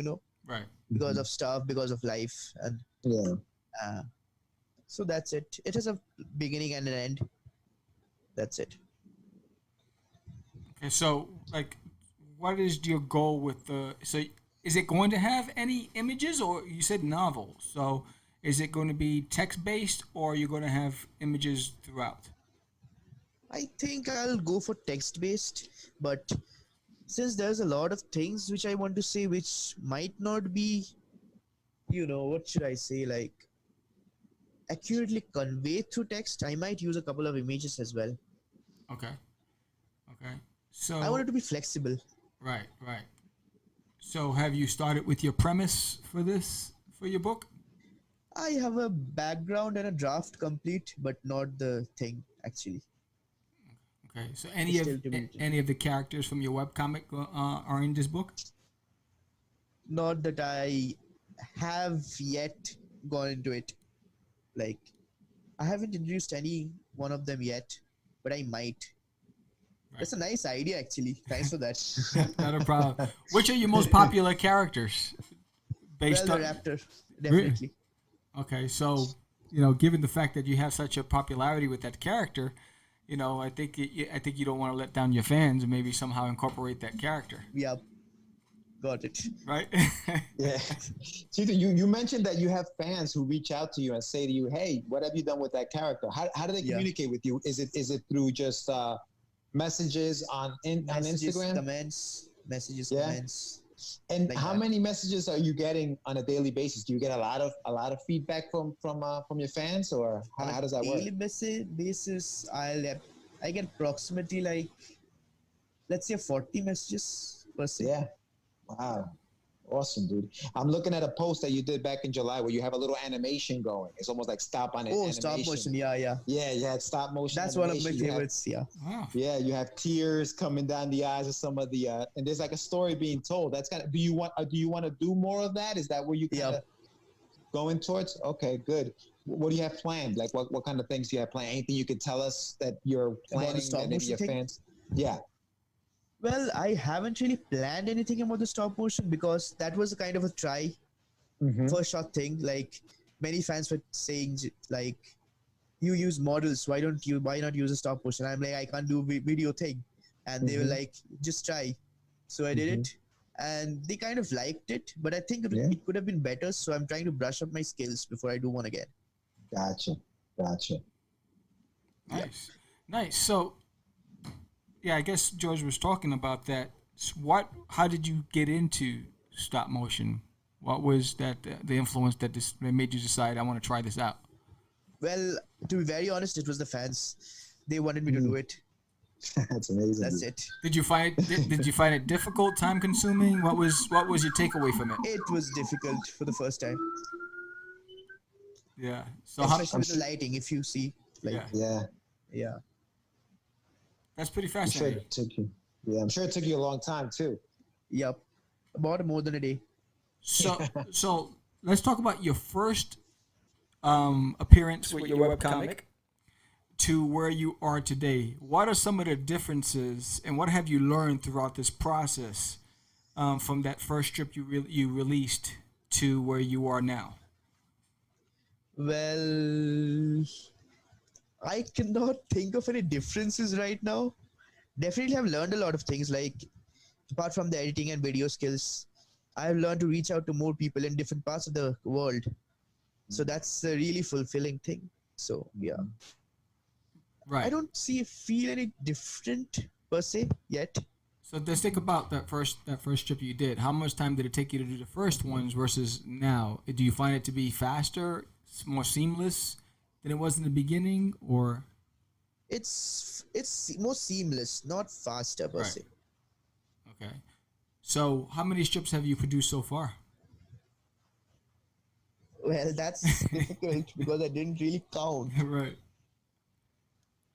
Right. because of stuff, because of life. And so that's it. It has a beginning and an end. That's it. Okay, so, what is your goal with so is it going to have any images, or you said novel, so is it going to be text-based, or are you going to have images throughout? I think I'll go for text-based, but since there's a lot of things which I want to say which might not be, what should I say, accurately conveyed through text, I might use a couple of images as well. Okay. So I want it to be flexible. Right. So have you started with your premise for your book? I have a background and a draft complete, but not the thing, actually. Okay, so any of the characters from your webcomic are in this book? Not that I have yet gone into it. I haven't introduced any one of them yet, but I might. Right. That's a nice idea, actually. Thanks for that. Not a problem. Which are your most popular characters? based Well, on the Raptor, Really? definitely. Okay, so given the fact that you have such a popularity with that character, I think you don't want to let down your fans and maybe somehow incorporate that character, Yeah, got it. right? Yeah. Cheetah, you mentioned that you have fans who reach out to you and say to you, "Hey, what have you done with that character?" How do they Yeah. communicate with you? Is it through just messages on Messages, Instagram? messages, Yeah. comments. And like how that. many messages are you getting on a daily basis? Do you get a lot of feedback from your fans, or On a how does that work? daily basis, I get approximately like, let's say 40 messages per se. Yeah. Wow. Awesome, dude. I'm looking at a post that you did back in July where you have a little animation going. It's almost like stop on it. Oh, animation. stop motion. Yeah. Yeah, you had stop motion. That's one of my animation. You have- favorites. Yeah. Wow. Yeah, you have tears coming down the eyes of some of the, and there's like a story being told. That's kind of. Do you want to do more of that? Is that where you kind of going towards? Okay, good. What do you have planned? Like, what kind of things do you have planned? Anything you could tell us that you're planning stop that maybe motion your thing? fans? Yeah. Well, I haven't really planned anything about the stop motion because that was a kind of a try Mm-hmm. first shot thing. Like many fans were saying, like, you use models, why not use a stop motion? I'm like, I can't do video thing, and they were Mhm. like, just try. So I did Mhm. it, and they kind of liked it, but I think Yeah. it could have been better. So I'm trying to brush up my skills before I do one again. Gotcha. Nice. So, yeah, I guess George was talking about that. How did you get into stop motion? What was the influence that made you decide I want to try this out? Well, to be very honest, it was the fans. They wanted me to do it. That's amazing. That's dude. it. Did you find it difficult, time consuming? What was your takeaway from it? It was difficult for the first time, Yeah. So especially with the lighting. If you see, like, yeah, Yeah. that's pretty I'm sure fascinating. it took you. Yeah, I'm sure it took you a long time too. yep, about more than a day. So let's talk about your first appearance with your webcomic to where you are today. What are some of the differences, and what have you learned throughout this process from that first strip you released to where you are now? Well, I cannot think of any differences right now. Definitely have learned a lot of things, like apart from the editing and video skills, I've learned to reach out to more people in different parts of the world. So that's a really fulfilling thing. So yeah, Right. I don't feel any different per se yet. So let's think about that first strip you did. How much time did it take you to do the first ones versus now? Do you find it to be faster, more seamless than it was in the beginning, or? It's more seamless, not faster per Right. se. Okay. So how many strips have you produced so far? Well, that's difficult because I didn't really count. Right.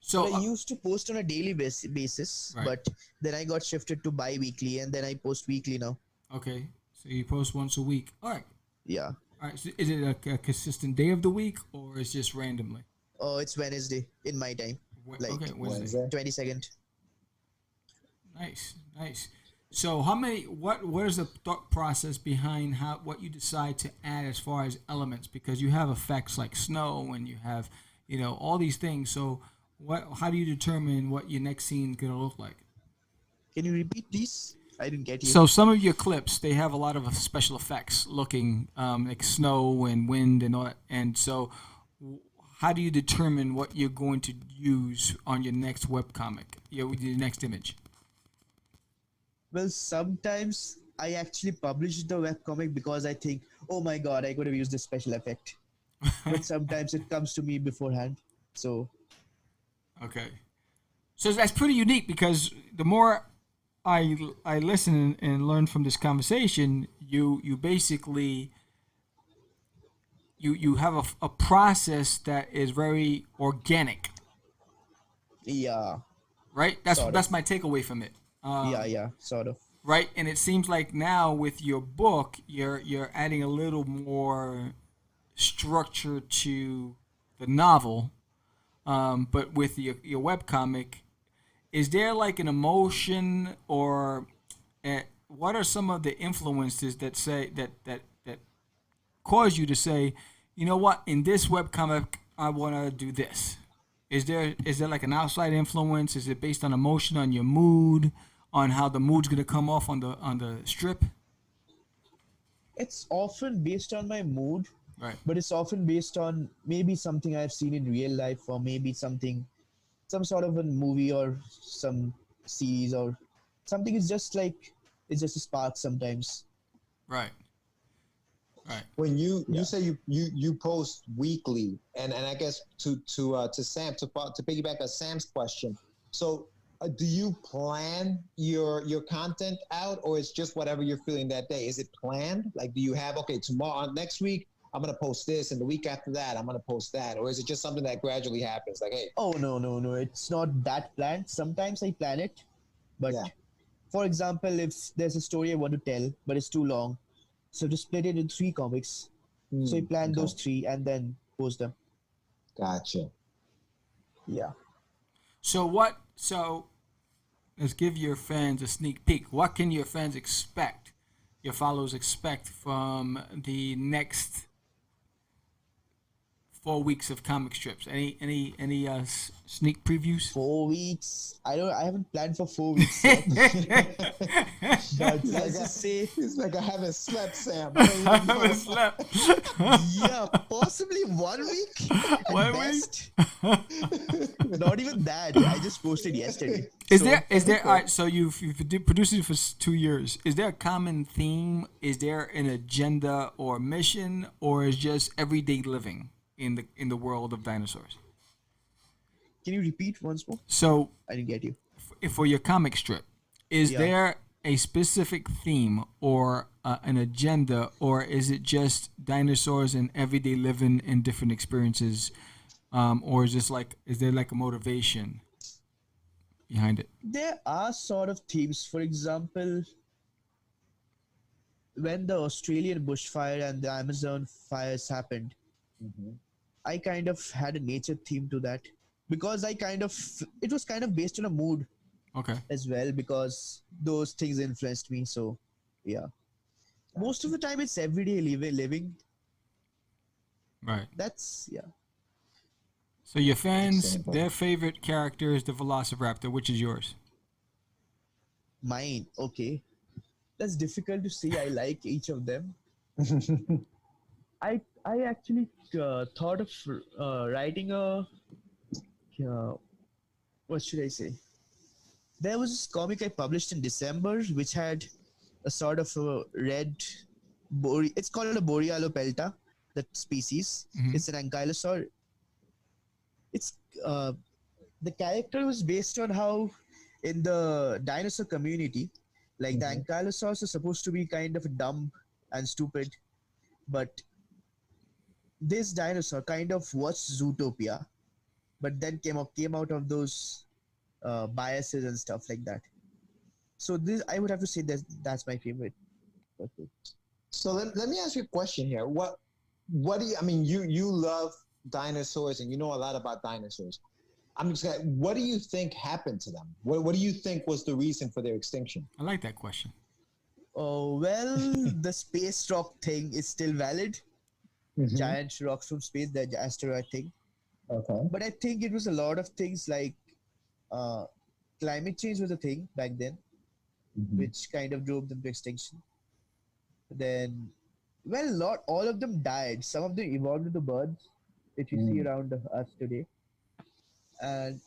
So But I used to post on a daily basis, Right. but then I got shifted to bi-weekly, and then I post weekly now. okay. So you post once a week. All right. Yeah. All right. So is it a consistent day of the week, or is it just randomly? Oh, it's Wednesday in my time, like Okay, Wednesday. Wednesday. 22nd. Nice. So how many? What is the thought process behind what you decide to add as far as elements? Because you have effects like snow, and you have all these things. So how do you determine what your next scene is gonna look like? Can you repeat these? I didn't get you. So some of your clips, they have a lot of special effects looking like snow and wind and all that. And so how do you determine what you're going to use on your next webcomic, your next image? Well, sometimes I actually publish the webcomic because I think, oh my god, I could have used this special effect. But sometimes it comes to me beforehand. So Okay. So that's pretty unique because the more I listen and learn from this conversation, you basically you have a process that is very organic, yeah, right? Sort of. That's my takeaway from it. yeah, sort of. Right, and it seems like now with your book, you're adding a little more structure to the novel, but with your webcomic, is there like an emotion or what are some of the influences that say that caused you to say, you know what, in this webcomic, I want to do this? Is there like an outside influence? Is it based on emotion, on your mood, on how the mood's gonna come off on the strip? It's often based on my mood, Right. but it's often based on maybe something I've seen in real life, or maybe some sort of a movie or some series or something. It's just a spark sometimes. Right. Right. When you say you post weekly, and I guess to Sam to piggyback on Sam's question, so do you plan your content out, or it's just whatever you're feeling that day? Is it planned? Like, do you have, okay, tomorrow, next week I'm gonna post this, and the week after that I'm gonna post that, or is it just something that gradually happens? Like, hey, Oh no, it's not that planned. Sometimes I plan it, but for example, if there's a story I want to tell but it's too long, so to split it into 3 comics. So I plan those 3 and then post them. Gotcha. Yeah. So let's give your fans a sneak peek. What can your fans expect, your followers expect from the next 4 weeks of comic strips? Any sneak previews? 4 weeks. I haven't planned for 4 weeks yet. But let's just say, It's like I haven't slept, Sam. I haven't slept. yeah, possibly 1 week. At 1 best. Not even that. I just posted yesterday. Is there all right, so you've produced it for 2 years. Is there a common theme? Is there an agenda or mission, or is just everyday living in the world of dinosaurs? Can you repeat once more? So I didn't get you. for your comic strip, is Yeah. there a specific theme or an agenda, or is it just dinosaurs and everyday living and different experiences, or is there like a motivation behind it? There are sort of themes. For example, when the Australian bushfire and the Amazon fires happened, I kind of had a nature theme to that, because it was kind of based on a mood Okay. as well, because those things influenced me. So yeah, most of the time it's everyday living. Right. That's So your fans, Excellent. their favorite character is the Velociraptor. Which is yours? mine. Okay, that's difficult to say. I like each of them. I actually thought of writing a what should I say? There was this comic I published in December, which had a sort of a red it's called a Borealopelta, that species. It's an ankylosaur. It's the character was based on how in the dinosaur community, like the ankylosaurs are supposed to be kind of dumb and stupid, but this dinosaur kind of watched Zootopia, but then came out of those biases and stuff like that. So this, I would have to say that's my favorite. Okay. So let me ask you a question here. What do you? I mean, you love dinosaurs and you know a lot about dinosaurs. I'm just gonna, what do you think happened to them? What do you think was the reason for their extinction? I like that question. Oh well, the space rock thing is still valid. Giant rocks from space, the asteroid thing. Okay. But I think it was a lot of things like climate change was a thing back then, which kind of drove them to extinction. Then, well, not all of them died. Some of them evolved into birds, which you see around us today. And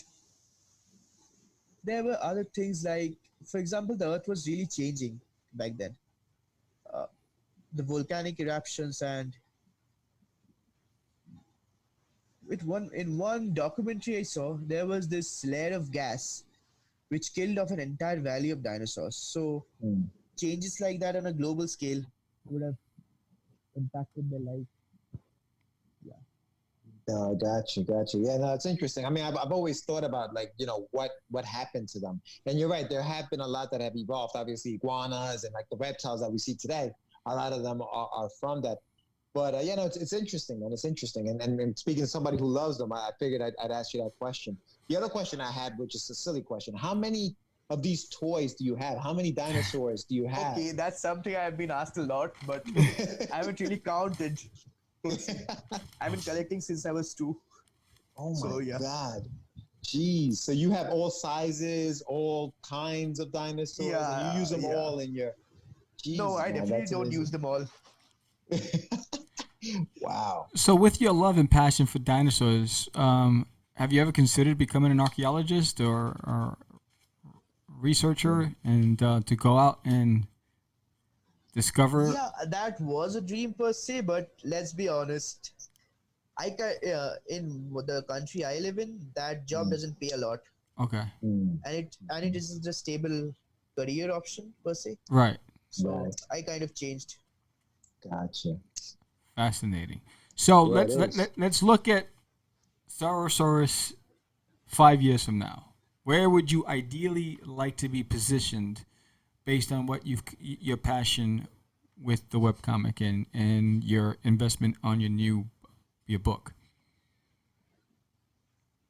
there were other things like, for example, the Earth was really changing back then. The volcanic eruptions, and in one documentary I saw, there was this layer of gas which killed off an entire valley of dinosaurs. So changes like that on a global scale would have impacted their life. Gotcha. Yeah, no, it's interesting. I mean, I've always thought about, like, you know, what happened to them. And you're right, there have been a lot that have evolved. Obviously, iguanas and like the reptiles that we see today, a lot of them are from that. But you know, it's interesting, man. It's interesting. And speaking to somebody who loves them, I figured I'd ask you that question. The other question I had, which is a silly question: how many of these toys do you have? How many dinosaurs do you have? Okay, that's something I've been asked a lot, but I haven't really counted. I've been collecting since I was 2. Oh my So, yeah. God. Jeez. So you have all sizes, all kinds of dinosaurs, and you use them Yeah. all in your. Jeez, No, I man, definitely that's don't amazing. use them all. Wow. So, with your love and passion for dinosaurs, have you ever considered becoming an archaeologist or researcher and to go out and discover? Yeah, that was a dream per se, but let's be honest. In the country I live in, that job doesn't pay a lot, Okay, Mm, and it isn't a stable career option per se. right. So Right. I kind of changed. gotcha. Fascinating. So Yeah, let's it is. let's look at Saurus 5 years from now. Where would you ideally like to be positioned based on what your passion with the webcomic and your investment on your book?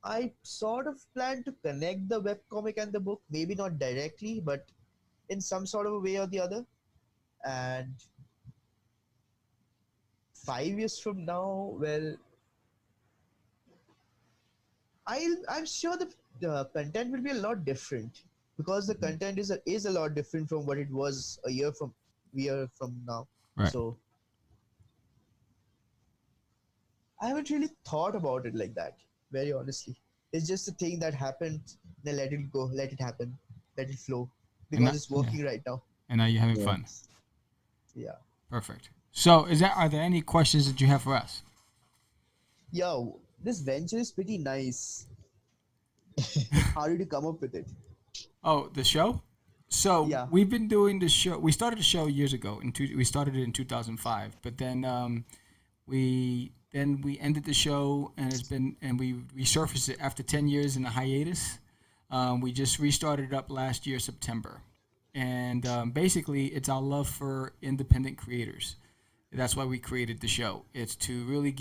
I sort of plan to connect the webcomic and the book, maybe not directly, but in some sort of a way or the other. And 5 years from now, well, I'm sure the content will be a lot different because the content is a lot different from what it was a year from now. Right. So I haven't really thought about it like that, very honestly. It's just a thing that happened, then let it go, let it happen, let it flow. And Because it's working right now. And now you're having Yeah. fun. Yeah. Perfect. So, are there any questions that you have for us? Yo, this venture is pretty nice. How did you come up with it? Oh, the show? So Yeah. we've been doing the show. We started the show years ago. We started it in 2005, but then we ended the show, and we resurfaced it after 10 years in a hiatus. We just restarted it up last year, September, and basically it's our love for independent creators. That's why we created the show. It's to really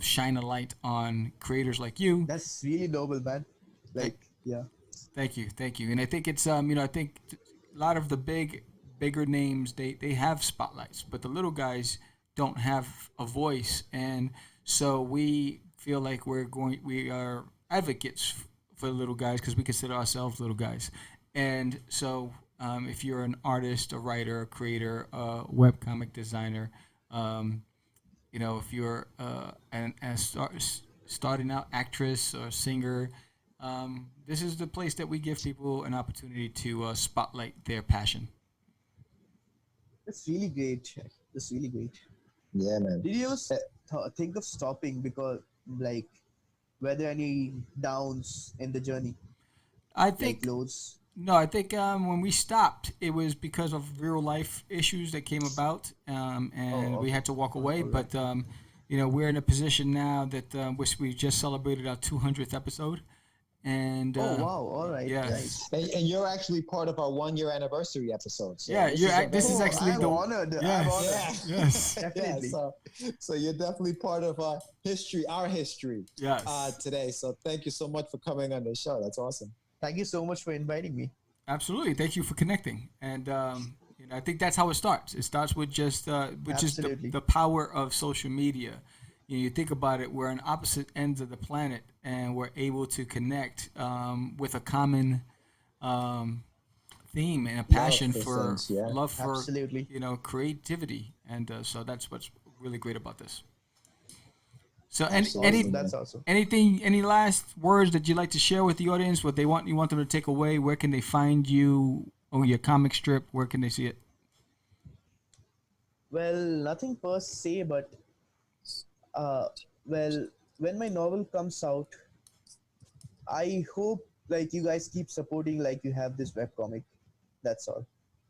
shine a light on creators like you. That's really noble, man. Like, yeah. Thank you. And I think it's I think a lot of the bigger names they have spotlights, but the little guys don't have a voice, and so we feel like we are advocates for the little guys because we consider ourselves little guys, and so if you're an artist, a writer, a creator, a webcomic designer, if you're starting out actress or singer. This is the place that we give people an opportunity to spotlight their passion. That's really great. That's really great. Yeah, man. Did you ever think of stopping because, like, were there any downs in the journey? I Like think lows? no. I think when we stopped, it was because of real life issues that came about, and we okay. had to walk away. Alright. But we're in a position now that we just celebrated our 200th episode, and Oh, wow. All right. yes. Nice. And you're actually part of our 1 year anniversary episode. So Yeah, this is Oh, actually I'm the honored. Yes. I'm honored. Yeah. yes, Yeah, Definitely. so you're definitely part of our history yes. today. So thank you so much for coming on the show. That's awesome. Thank you so much for inviting me. Absolutely. Thank you for connecting. And I think that's how it starts. It starts with just Absolutely. the power of social media. You think about it, we're on opposite ends of the planet, and we're able to connect with a common theme and a passion for things, yeah. love for Absolutely. creativity, and so that's what's really great about this. So, Absolutely. That's awesome. any last words that you'd like to share with the audience? What you want them to take away? Where can they find you? Oh, your comic strip. Where can they see it? Well, nothing per se, but well, when my novel comes out, I hope like you guys keep supporting like you have this webcomic. That's all.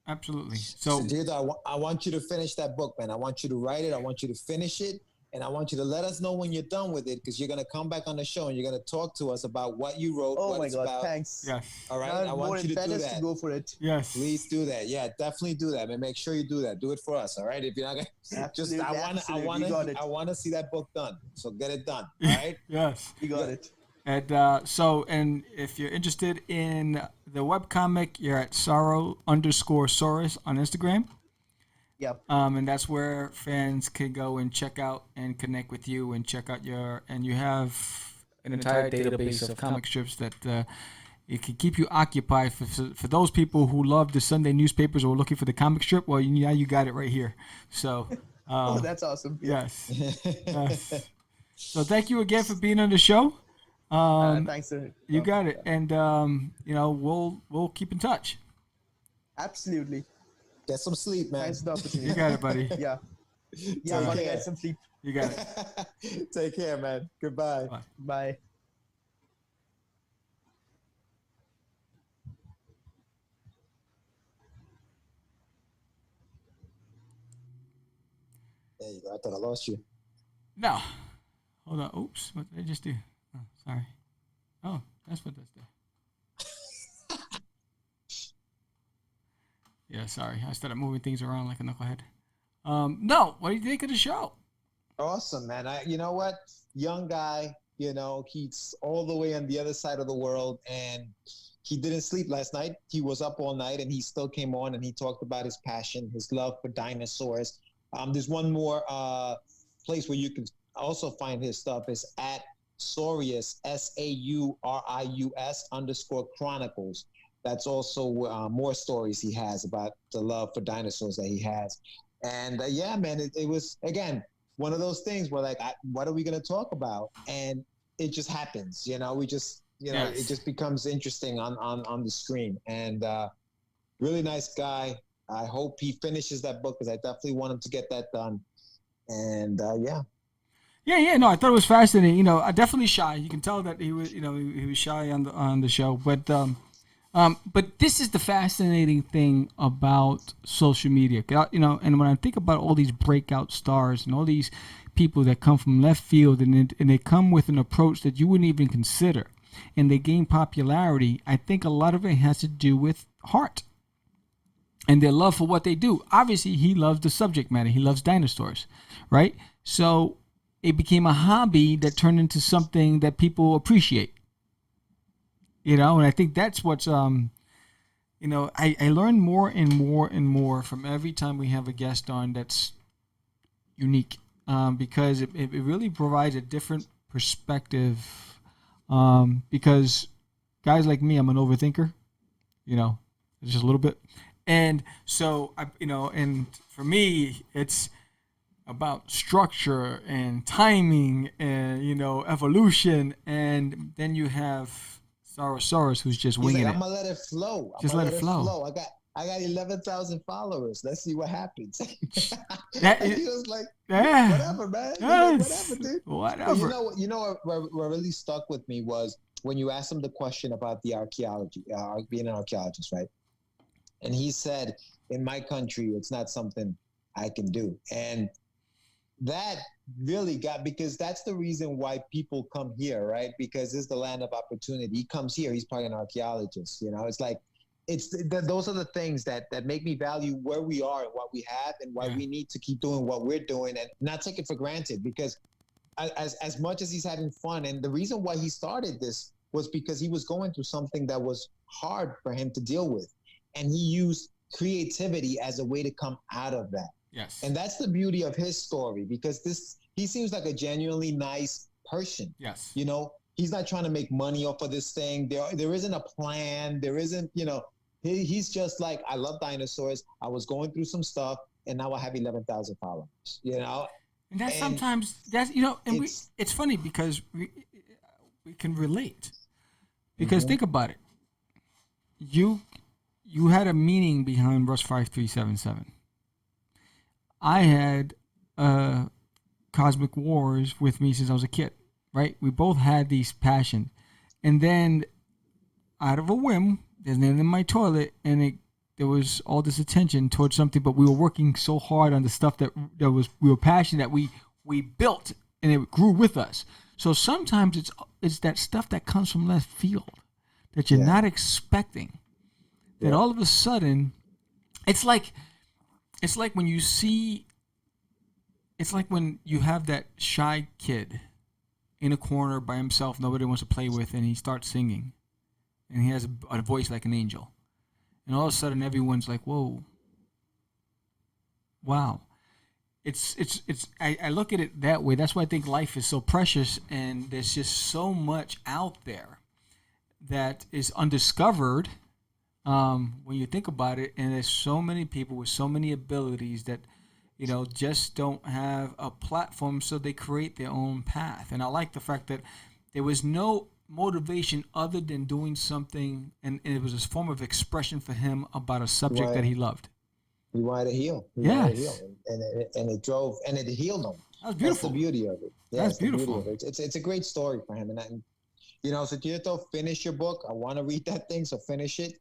Absolutely. So, So, Deirdre, I want you to finish that book, man. I want you to write it. I want you to finish it. And I want you to let us know when you're done with it, because you're going to come back on the show and you're going to talk to us about what you wrote, Oh what my it's god, about. thanks. yes, All right. Now I I'm more want you to do impetus that. to go for it. yes. Please do that. Yeah, definitely do that. And make sure you do that. Do it for us. All right. If you're not going to just, Absolutely, absolutely. You got it. I want to see that book done. So get it done. All right. Yes. You got it. And and if you're interested in the webcomic, you're at Saurus on Instagram. Yep. And that's where fans can go and check out and connect with you and check out and you have an entire database of comic strips that it can keep you occupied for those people who love the Sunday newspapers or are looking for the comic strip. Well, now you got it right here. So, Oh, that's awesome. Yeah. yes. So thank you again for being on the show. Thanks, sir. You got it, and we'll keep in touch. Absolutely. Get some sleep, man. Thanks for the opportunity. You got it, buddy. Yeah. Yeah, I'm gonna get some sleep. You got it. Take care, man. Goodbye. Bye. Bye. There you go. I thought I lost you. No, hold on. Oops, what did I just do? Oh, sorry. Oh, that's what that's there. Yeah, sorry. I started moving things around like a knucklehead. No, what do you think of the show? Awesome, man. You know what? Young guy, he's all the way on the other side of the world, and he didn't sleep last night. He was up all night, and he still came on, and he talked about his passion, his love for dinosaurs. There's one more place where you can also find his stuff. Is at Saurus, Saurius _Chronicles. That's also more stories he has about the love for dinosaurs that he has. And yeah, man, it was, again, one of those things where like, what are we going to talk about? And it just happens, we just, Yes. It just becomes interesting on the screen. And really nice guy. I hope he finishes that book because I definitely want him to get that done. And yeah. Yeah, no, I thought it was fascinating. I definitely shy. You can tell that he was, he was shy on the show. But this is the fascinating thing about social media. And when I think about all these breakout stars and all these people that come from left field and they come with an approach that you wouldn't even consider, and they gain popularity, I think a lot of it has to do with heart and their love for what they do. Obviously, he loves the subject matter. He loves dinosaurs, right? So it became a hobby that turned into something that people appreciate. And I think that's what's, I learn more and more and more from every time we have a guest on that's unique, because it really provides a different perspective. Because guys like me, I'm an overthinker, just a little bit. And so, and for me, it's about structure and timing and, evolution. And then you have Saurus, who's just winging I'm it. gonna let it flow. Just let it flow. I got 11,000 followers. Let's see what happens. He was like, Yeah. whatever, man. Yes. Whatever, dude. Whatever. But what really stuck with me was when you asked him the question about the archaeology, being an archaeologist, right? And he said, in my country, it's not something I can do. And that really because that's the reason why people come here, right? Because it's the land of opportunity. He comes here, he's probably an archaeologist. It's like, those are the things that make me value where we are and what we have and why we need to keep doing what we're doing and not take it for granted. Because as much as he's having fun, and the reason why he started this was because he was going through something that was hard for him to deal with. And he used creativity as a way to come out of that. Yes. And that's the beauty of his story, because he seems like a genuinely nice person. Yes. He's not trying to make money off of this thing. There isn't a plan. There isn't, he's just like, I love dinosaurs. I was going through some stuff and now I have 11,000 followers, And that's sometimes, it's funny because we can relate. Because think about it. You had a meaning behind Rush 5377. I had Cosmic Wars with me since I was a kid, right? We both had these passion. And then out of a whim, there's nothing in my toilet, and there was all this attention towards something, but we were working so hard on the stuff that we were passionate that we built, and it grew with us. So sometimes it's that stuff that comes from left field that you're not expecting. That all of a sudden, it's like when you have that shy kid in a corner by himself, nobody wants to play with, and he starts singing. And he has a voice like an angel. And all of a sudden, everyone's like, whoa. Wow. I look at it that way. That's why I think life is so precious, and there's just so much out there that is undiscovered when you think about it. And there's so many people with so many abilities that, just don't have a platform, so they create their own path. And I like the fact that there was no motivation other than doing something, and it was a form of expression for him about a subject that he loved. He wanted to heal. Yes. And it drove, and it healed him. That was beautiful. That's the beauty of it. Yeah, that's beautiful. It's a great story for him. And so Tito, finish your book. I want to read that thing, so finish it.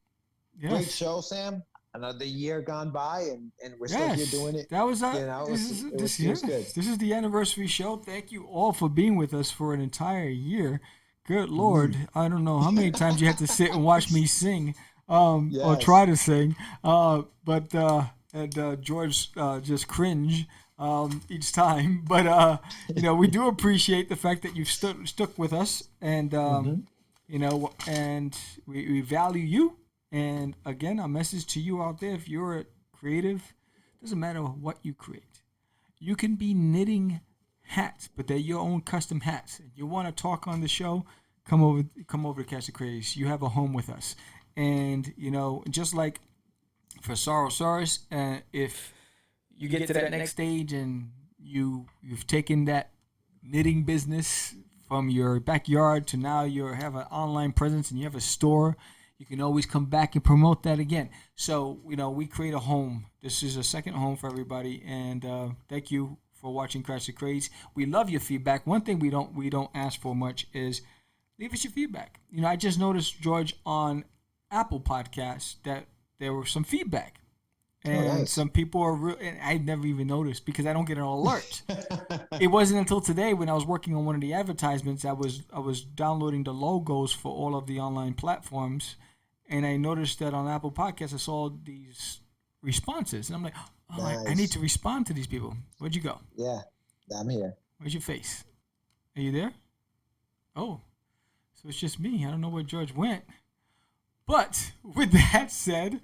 Yes. Great show, Sam. Another year gone by, and we're still here doing it. That was this is the anniversary show. Thank you all for being with us for an entire year. Good Lord, I don't know how many times you had to sit and watch me sing, or try to sing, but George just cringe each time. But we do appreciate the fact that you've stuck with us, and and we value you. And again, a message to you out there: if you're a creative, doesn't matter what you create. You can be knitting hats, but they're your own custom hats. If you want to talk on the show, come over to Catch the Craze. You have a home with us. And just like for Saurus, if you get to that next stage and you've taken that knitting business from your backyard to now you have an online presence and you have a store, you can always come back and promote that again. So we create a home. This is a second home for everybody, and thank you for watching Catch the Craze. We love your feedback. One thing we don't ask for much is leave us your feedback. I just noticed, George, on Apple Podcasts that there was some feedback. And some people are real, and I never even noticed because I don't get an alert. It wasn't until today when I was working on one of the advertisements, I was downloading the logos for all of the online platforms, and I noticed that on Apple Podcasts I saw these responses, and I'm like, nice. I need to respond to these people. Where'd you go? Yeah, I'm here. Where's your face? Are you there? Oh, so it's just me. I don't know where George went. But with that said,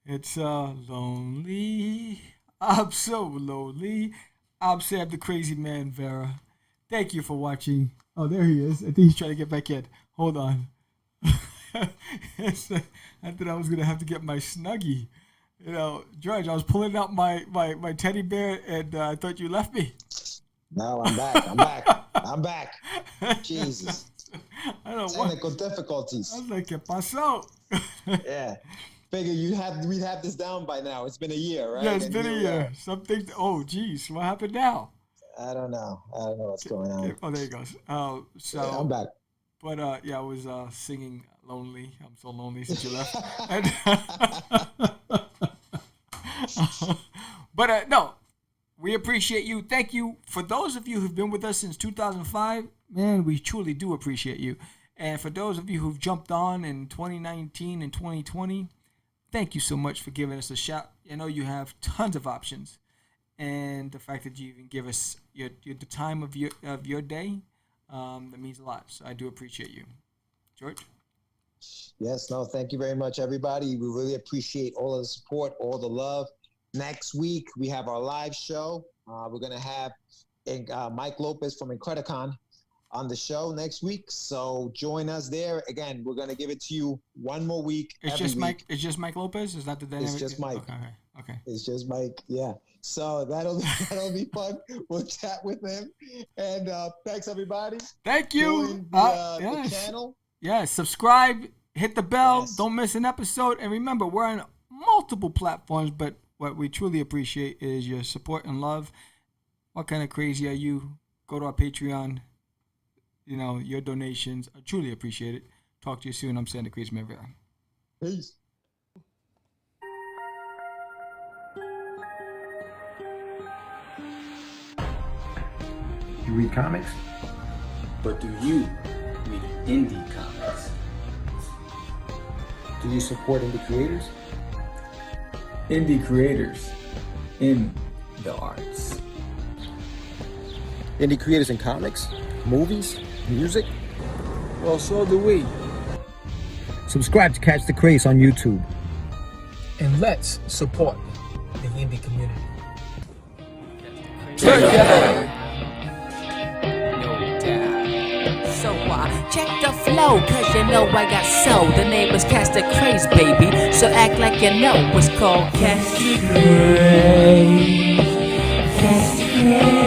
it's lonely. I'm so lonely. I'm Sam the Crazy Man Vera. Thank you for watching. Oh, there he is. I think he's trying to get back in. Hold on. I thought I was going to have to get my Snuggie. George, I was pulling out my teddy bear, and I thought you left me. No, I'm back. I'm back. Jesus. I don't know Technical difficulties. I was like, ¿qué pasó? Yeah. Figure we'd have this down by now. It's been a year, right? Yeah, it's been a year. Something. Oh, geez, what happened now? I don't know what's going on. Oh, there he goes. So yeah, I'm back. But I was singing "Lonely." I'm so lonely since you left. But no, we appreciate you. Thank you for those of you who've been with us since 2005. Man, we truly do appreciate you. And for those of you who've jumped on in 2019 and 2020, thank you so much for giving us a shot. I know you have tons of options, and the fact that you even give us the time of your day, that means a lot. So I do appreciate you, George. Yes, no, thank you very much, everybody. We really appreciate all of the support, all the love. Next week we have our live show. We're gonna have Mike Lopez from Incredicon on the show next week, so join us there. Again, we're gonna give it to you one more week. It's just Mike. It's just Mike Lopez. Is that the dynamic? It's just Mike. Okay. It's just Mike. Yeah. So that'll be fun. We'll chat with him. And thanks everybody. Thank you. The channel. Yeah. Subscribe. Hit the bell. Yes. Don't miss an episode. And remember, we're on multiple platforms, but what we truly appreciate is your support and love. What kind of crazy are you? Go to our Patreon. Your donations. I truly appreciate it. Talk to you soon. I'm Sam the Crazy Man Vera. Peace. You read comics? But do you read indie comics? Do you support indie creators? Indie creators in the arts. Indie creators in comics, movies, music. Well, so do we. Subscribe to Catch the Craze on YouTube. And let's support the indie community. So check the flow, cause you know I got soul. The name is Catch the Craze, baby. So act like you know what's called Catch the Craze. Catch the Craze.